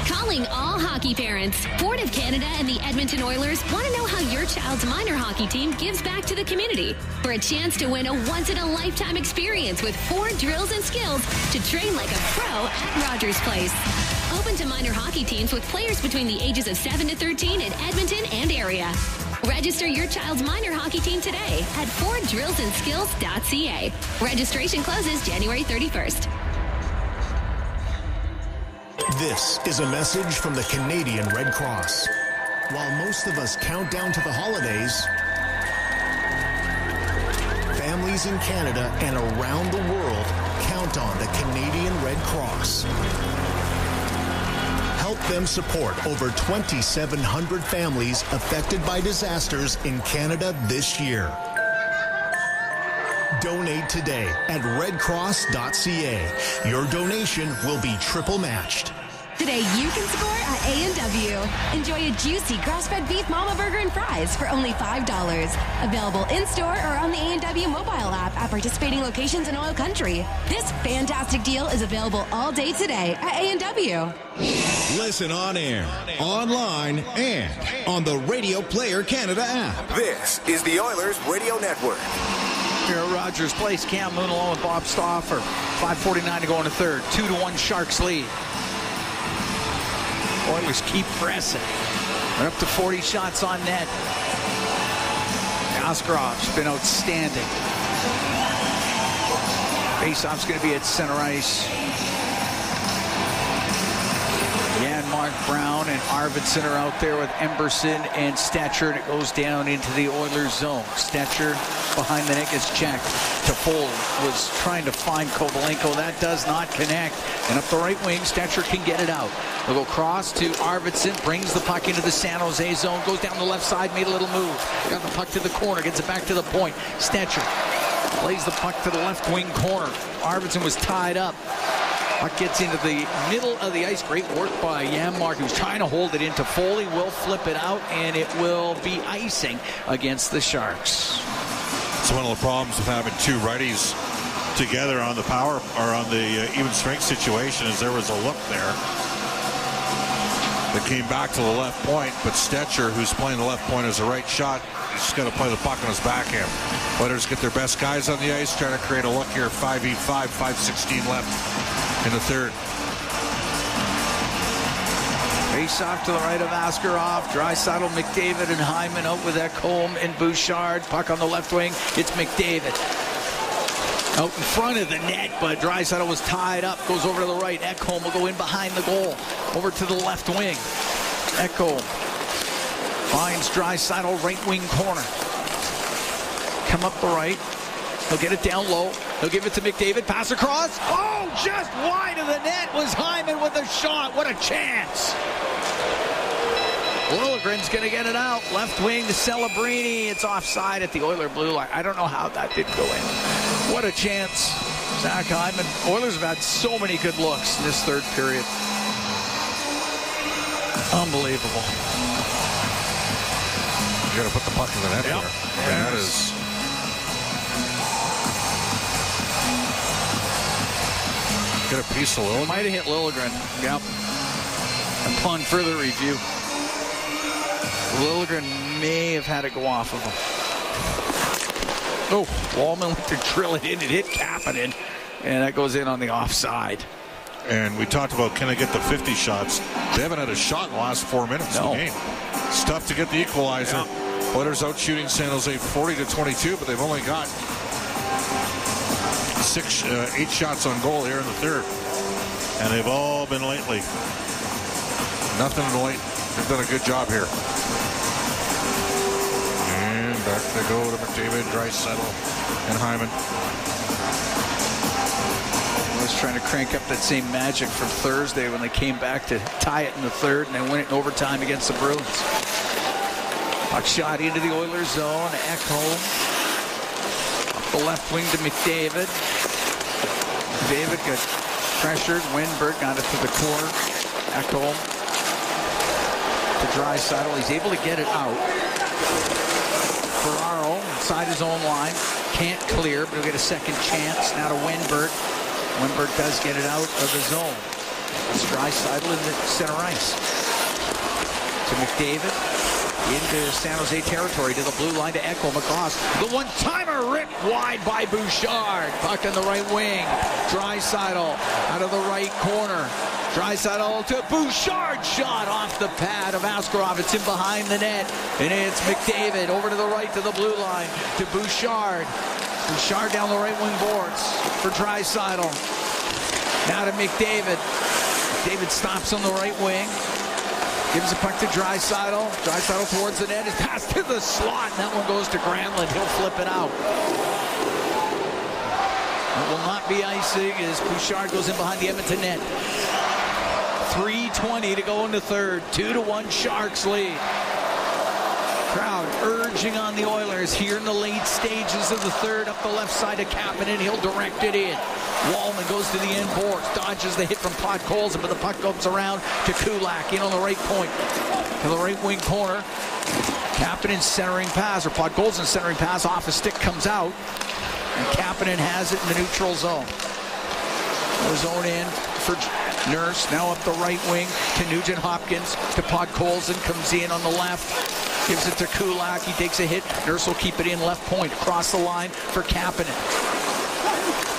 Calling all hockey parents. Ford of Canada and the Edmonton Oilers want to know how your child's minor hockey team gives back to the community. For a chance to win a once-in-a-lifetime experience with 4 drills and skills to train like a pro at Rogers Place. Open to minor hockey teams with players between the ages of 7 to 13 in Edmonton and area. Register your child's minor hockey team today at 4drillsandskills.ca. Registration closes January 31st. This is a message from the Canadian Red Cross. While most of us count down to the holidays, families in Canada and around the world count on the Canadian Red Cross. Help them support over 2,700 families affected by disasters in Canada this year. Donate today at redcross.ca. Your donation will be triple matched. Today you can score at A&W. Enjoy a juicy grass-fed beef mama burger and fries for only $5. Available in-store or on the A&W mobile app at participating locations in Oil Country. This fantastic deal is available all day today at A&W. Listen on air, online, and on the Radio Player Canada app. This is the Oilers Radio Network. Here at Rogers Place, Cam Moon along with Bob Stauffer. 5:49 to go in the third. 2-1 Sharks lead. Oilers keep pressing. They're up to 40 shots on net. Ascarov's been outstanding. Faceoff's going to be at center ice. Mark Brown and Arvidsson are out there with Emberson and Stetcher. It goes down into the Oilers zone. Stetcher behind the net gets checked. Toffoli was trying to find Kovalenko. That does not connect. And up the right wing, Stetcher can get it out. They'll go cross to Arvidsson, brings the puck into the San Jose zone, goes down the left side, made a little move. Got the puck to the corner, gets it back to the point. Stetcher plays the puck to the left wing corner. Arvidsson was tied up. Puck gets into the middle of the ice. Great work by Janmark, who's trying to hold it into Foley. Will flip it out, and it will be icing against the Sharks. It's one of the problems with having two righties together on the power or on the even strength situation is there was a look there that came back to the left point, but Stetcher, who's playing the left point as a right shot, he's just got to play the puck on his backhand. Oilers get their best guys on the ice, trying to create a look here. 5:05, 5:16 left in the third. Face off to the right of Askarov. Draisaitl, McDavid, and Hyman out with Ekholm and Bouchard. Puck on the left wing. It's McDavid. Out in front of the net, but Draisaitl was tied up. Goes over to the right. Ekholm will go in behind the goal. Over to the left wing. Ekholm finds Draisaitl, right wing corner. Come up the right. He'll get it down low. He'll give it to McDavid. Pass across. Oh, just wide of the net was Hyman with a shot. What a chance. Liljegren's going to get it out. Left wing to Celebrini. It's offside at the Oiler blue line. I don't know how that did go in. What a chance. Zach Hyman. Oilers have had so many good looks in this third period. Unbelievable. You got to put the puck in the net there. And that is... Get a piece of Liljegren. Might have hit Liljegren. Yep. Upon further review, Liljegren may have had it go off of him. Oh, Wallman went to drill it in. It hit Kapanen, and that goes in on the offside. And we talked about can they get the 50 shots. They haven't had a shot in the last 4 minutes of the game. It's tough to get the equalizer. Yeah. Oilers out shooting San Jose 40-22, but they've only got 8 shots on goal here in the third. And they've all been lately. Nothing late. They've done a good job here. And back they go to McDavid, Draisaitl, and Hyman. I was trying to crank up that same magic from Thursday when they came back to tie it in the third and then win it in overtime against the Bruins. Puck shot into the Oilers zone. Ekholm. Up the left wing to McDavid. David got pressured. Wenberg got it to the corner. Ekholm to Draisaitl. He's able to get it out. Ferraro inside his own line. Can't clear, but he'll get a second chance. Now to Wenberg. Wenberg does get it out of the zone. It's Draisaitl in the center ice. To McDavid. Into San Jose territory, to the blue line to Ekholm across. The one-timer ripped wide by Bouchard. Puck on the right wing. Draisaitl out of the right corner. Draisaitl to Bouchard. Shot off the pad of Askarov. It's in behind the net. And it's McDavid over to the right to the blue line to Bouchard. Bouchard down the right wing boards for Draisaitl. Now to McDavid. McDavid stops on the right wing. Gives the puck to Draisaitl. Draisaitl towards the net. His pass to the slot. And that one goes to Granlund. He'll flip it out. It will not be icing as Bouchard goes in behind the Edmonton net. 3:20 to go in the third. 2-1 Sharks lead. Crowd urging on the Oilers here in the late stages of the third. Up the left side to Kapanen. He'll direct it in. Wallman goes to the end boards, dodges the hit from Podkolzin, but the puck comes around to Kulak in on the right point. To the right wing corner. Kapanen centering pass, or Podkolzin centering pass off a stick comes out. And Kapanen has it in the neutral zone. The zone in for Nurse. Now up the right wing to Nugent Hopkins. To Podkolzin, comes in on the left. Gives it to Kulak. He takes a hit. Nurse will keep it in left point. Across the line for Kapanen.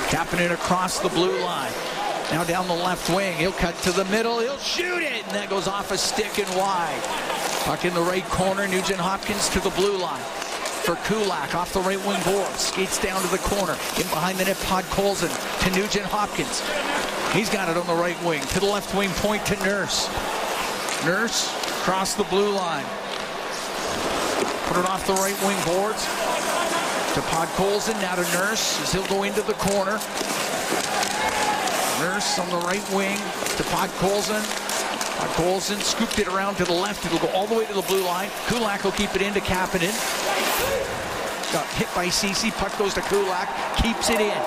Kapanen across the blue line. Now down the left wing. He'll cut to the middle. He'll shoot it. And that goes off a stick and wide. Puck in the right corner. Nugent Hopkins to the blue line. For Kulak off the right wing board. Skates down to the corner. In behind the net, Podkolzin to Nugent Hopkins. He's got it on the right wing. To the left wing point to Nurse. Nurse across the blue line. Put it off the right wing boards. To Podkolzin, now to Nurse as he'll go into the corner. Nurse on the right wing to Podkolzin. Podkolzin scooped it around to the left. It'll go all the way to the blue line. Kulak will keep it into Kapanen. Got hit by Ceci. Puck goes to Kulak. Keeps it in.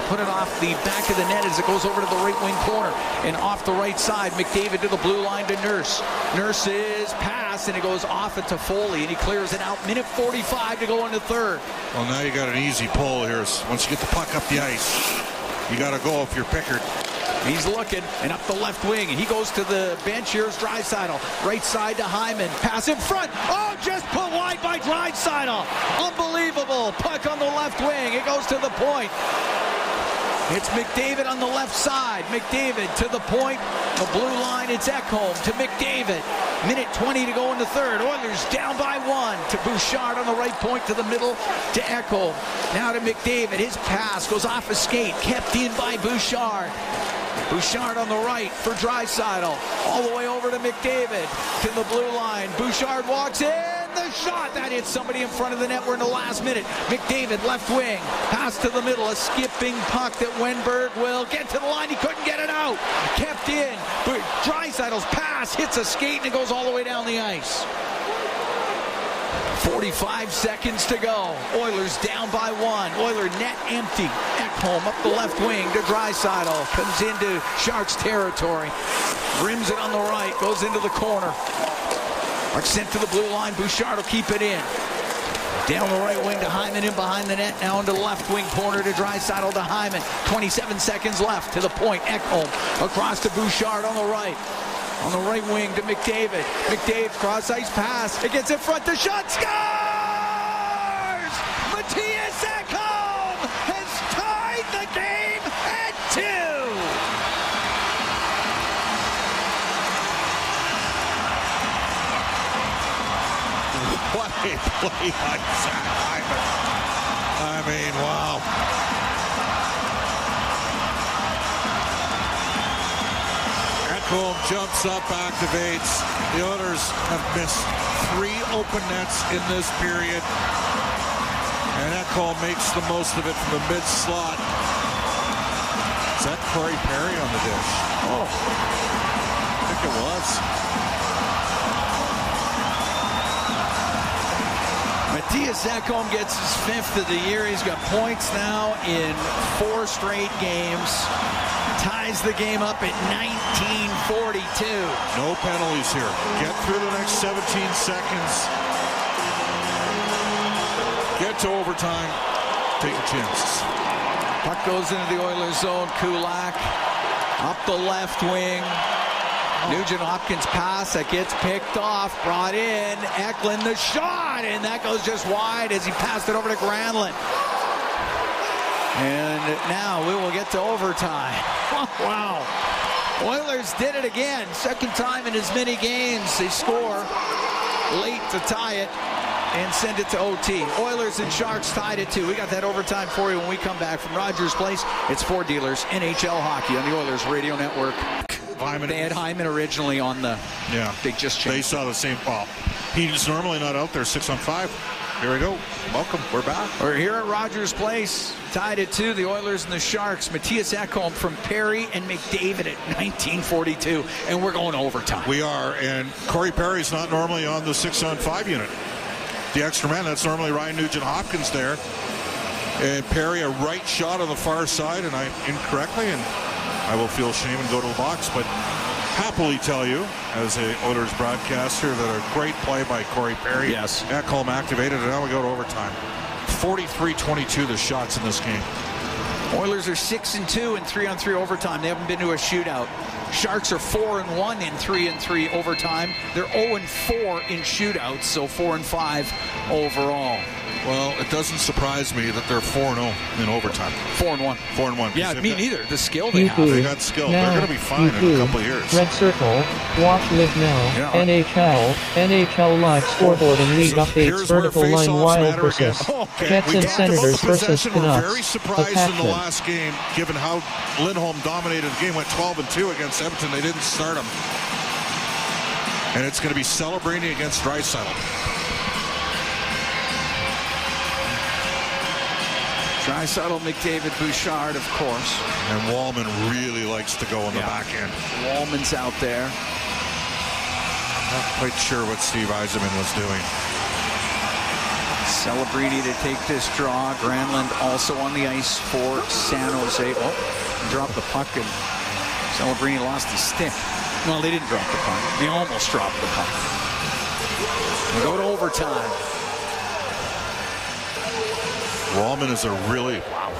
Put it off the back of the net as it goes over to the right wing corner. And off the right side, McDavid to the blue line to Nurse. Nurse's pass, and it goes off it to Foley, and he clears it out. Minute 45 to go in the third. Well, now you got an easy pull here. Once you get the puck up the ice, you got to go if you're Pickard. He's looking, and up the left wing. He goes to the bench. Here's Draisaitl. Right side to Hyman. Pass in front. Oh, just put wide by Draisaitl. Unbelievable. Puck on the left wing. It goes to the point. It's McDavid on the left side. McDavid to the point. The blue line, it's Ekholm to McDavid. Minute 20 to go in the third. Oilers down by 1 to Bouchard on the right point to the middle to Ekholm. Now to McDavid. His pass goes off a skate. Kept in by Bouchard. Bouchard on the right for Draisaitl. All the way over to McDavid to the blue line. Bouchard walks in. The shot that hits somebody in front of the net. We're in the last minute. McDavid left wing. Pass to the middle. A skipping puck that Wenberg will get to the line. He couldn't get it out. Kept in. Draisaitl's pass hits a skate and it goes all the way down the ice. 45 seconds to go. Oilers down by 1. Oiler net empty. Ekholm up the left wing to Draisaitl. Comes into Sharks territory. Rims it on the right. Goes into the corner. Puck sent to the blue line. Bouchard will keep it in. Down the right wing to Hyman in behind the net. Now into the left wing corner to Draisaitl to Hyman. 27 seconds left to the point. Ekholm across to Bouchard on the right. On the right wing to McDavid. McDavid cross ice pass. It gets in front. The shot scores! Matthias Ekholm has tied the game at 2. What a play by Zach Hyman. I mean, wow. Ekholm jumps up, activates. The Oilers have missed 3 open nets in this period. And Ekholm makes the most of it from the mid-slot. Is that Corey Perry on the dish? Oh, I think it was. Matthias Ekholm gets his 5th of the year. He's got points now in 4 straight games. Ties the game up at 19:42. No penalties here. Get through the next 17 seconds. Get to overtime. Take your chances. Puck goes into the Oilers zone. Kulak up the left wing. Nugent Hopkins pass that gets picked off, brought in. Eklund the shot, and that goes just wide as he passed it over to Granlund. And now we will get to overtime. Wow. Oilers did it again. Second time in as many games. They score late to tie it and send it to OT. Oilers and Sharks tied at 2. We got that overtime for you when we come back from Rogers Place. It's 4 Dealers, NHL Hockey on the Oilers Radio Network. Hyman. They had Hyman originally on the. Yeah. They just changed. They saw the same. Well, he's normally not out there 6-on-5. Here we go. Welcome. We're back. We're here at Rogers Place. Tied at 2, the Oilers and the Sharks. Matthias Ekholm from Perry and McDavid at 19:42. And we're going to overtime. We are. And Corey Perry's not normally on the 6-on-5 unit. The extra man, that's normally Ryan Nugent-Hopkins there. And Perry, a right shot on the far side, and I incorrectly, and I will feel shame and go to the box, but happily tell you, as a Oilers broadcaster, that a great play by Corey Perry. Yes. Ekholm activated, and now we go to overtime. 43-22 the shots in this game. Oilers are 6-2 in 3-on-3 overtime. They haven't been to a shootout. Sharks are 4-1 in 3-on-3 overtime. They're 0-4 in shootouts, so 4-5 overall. Well, it doesn't surprise me that they're 4-0 in overtime. 4-1. 4-1. Yeah, me neither. The skill they have. They got skill. They're going to be fine in a couple of years. Red Circle, watch live now. Yeah. NHL live scoreboard and league updates. Vertical line wild versus Jets and Senators versus We're Canucks. very surprised in the Attachment. last game, given how Lindholm dominated the game, went 12-2 against Edmonton. They didn't start him. And it's going to be celebrating against Draisaitl. Draisaitl, McDavid, Bouchard, of course. And Wallman really likes to go on the back end. Wallman's out there. Not quite sure what Steve Yzerman was doing. Celebrini to take this draw. Granlund also on the ice for San Jose. Oh, dropped the puck, and Celebrini lost his stick. Well, they didn't drop the puck. They almost dropped the puck. We go to overtime. Wallman is a really... Wow.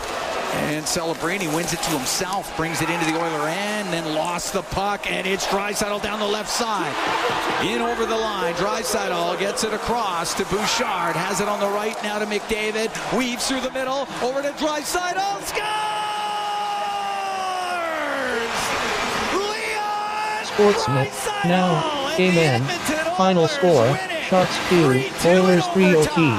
And Celebrini wins it to himself, brings it into the Oiler end, then lost the puck, and it's Draisaitl down the left side. In over the line, Draisaitl gets it across to Bouchard, has it on the right now to McDavid, weaves through the middle, over to Draisaitl, scores! Leon Sportsnet. Now, game end. Final score, Sharks 2, Oilers 3 OT.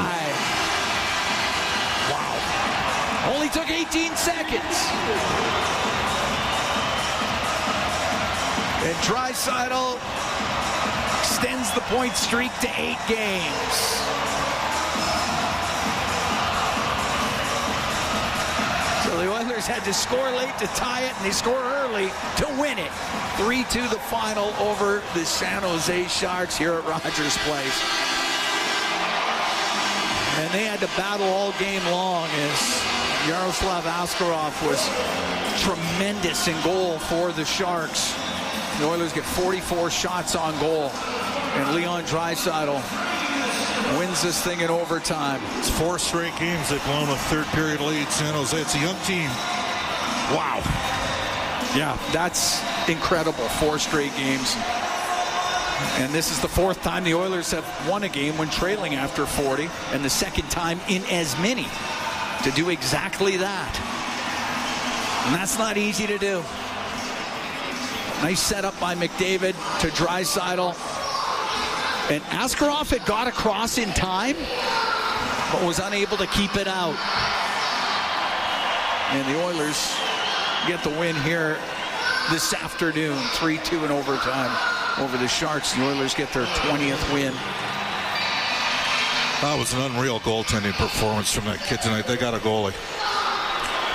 Took 18 seconds. And Draisaitl extends the point streak to 8 games. So the Oilers had to score late to tie it, and they score early to win it. 3-2 the final over the San Jose Sharks here at Rogers Place. And they had to battle all game long as Yaroslav Askarov was tremendous in goal for the Sharks. The Oilers get 44 shots on goal. And Leon Draisaitl wins this thing in overtime. It's 4 straight games they've blown a third-period lead. San Jose, it's a young team. Wow. Yeah, that's incredible. 4 straight games. And this is the 4th time the Oilers have won a game when trailing after 40, and the 2nd time in as many to do exactly that. And that's not easy to do. Nice setup by McDavid to Draisaitl. And Askarov had got across in time, but was unable to keep it out. And the Oilers get the win here this afternoon, 3-2 in overtime over the Sharks. The Oilers get their 20th win. That was an unreal goaltending performance from that kid tonight. They got a goalie.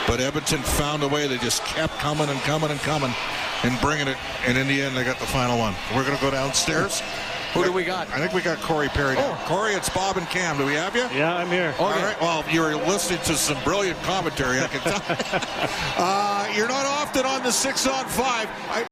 But Edmonton found a way. They just kept coming and coming and coming and bringing it. And in the end, they got the final one. We're going to go downstairs. Who do we got? I think we got Corey Perry. Oh. Corey, it's Bob and Cam. Do we have you? Yeah, I'm here. Okay. All right. Well, you're listening to some brilliant commentary, I can tell. You're not often on the 6-on-5.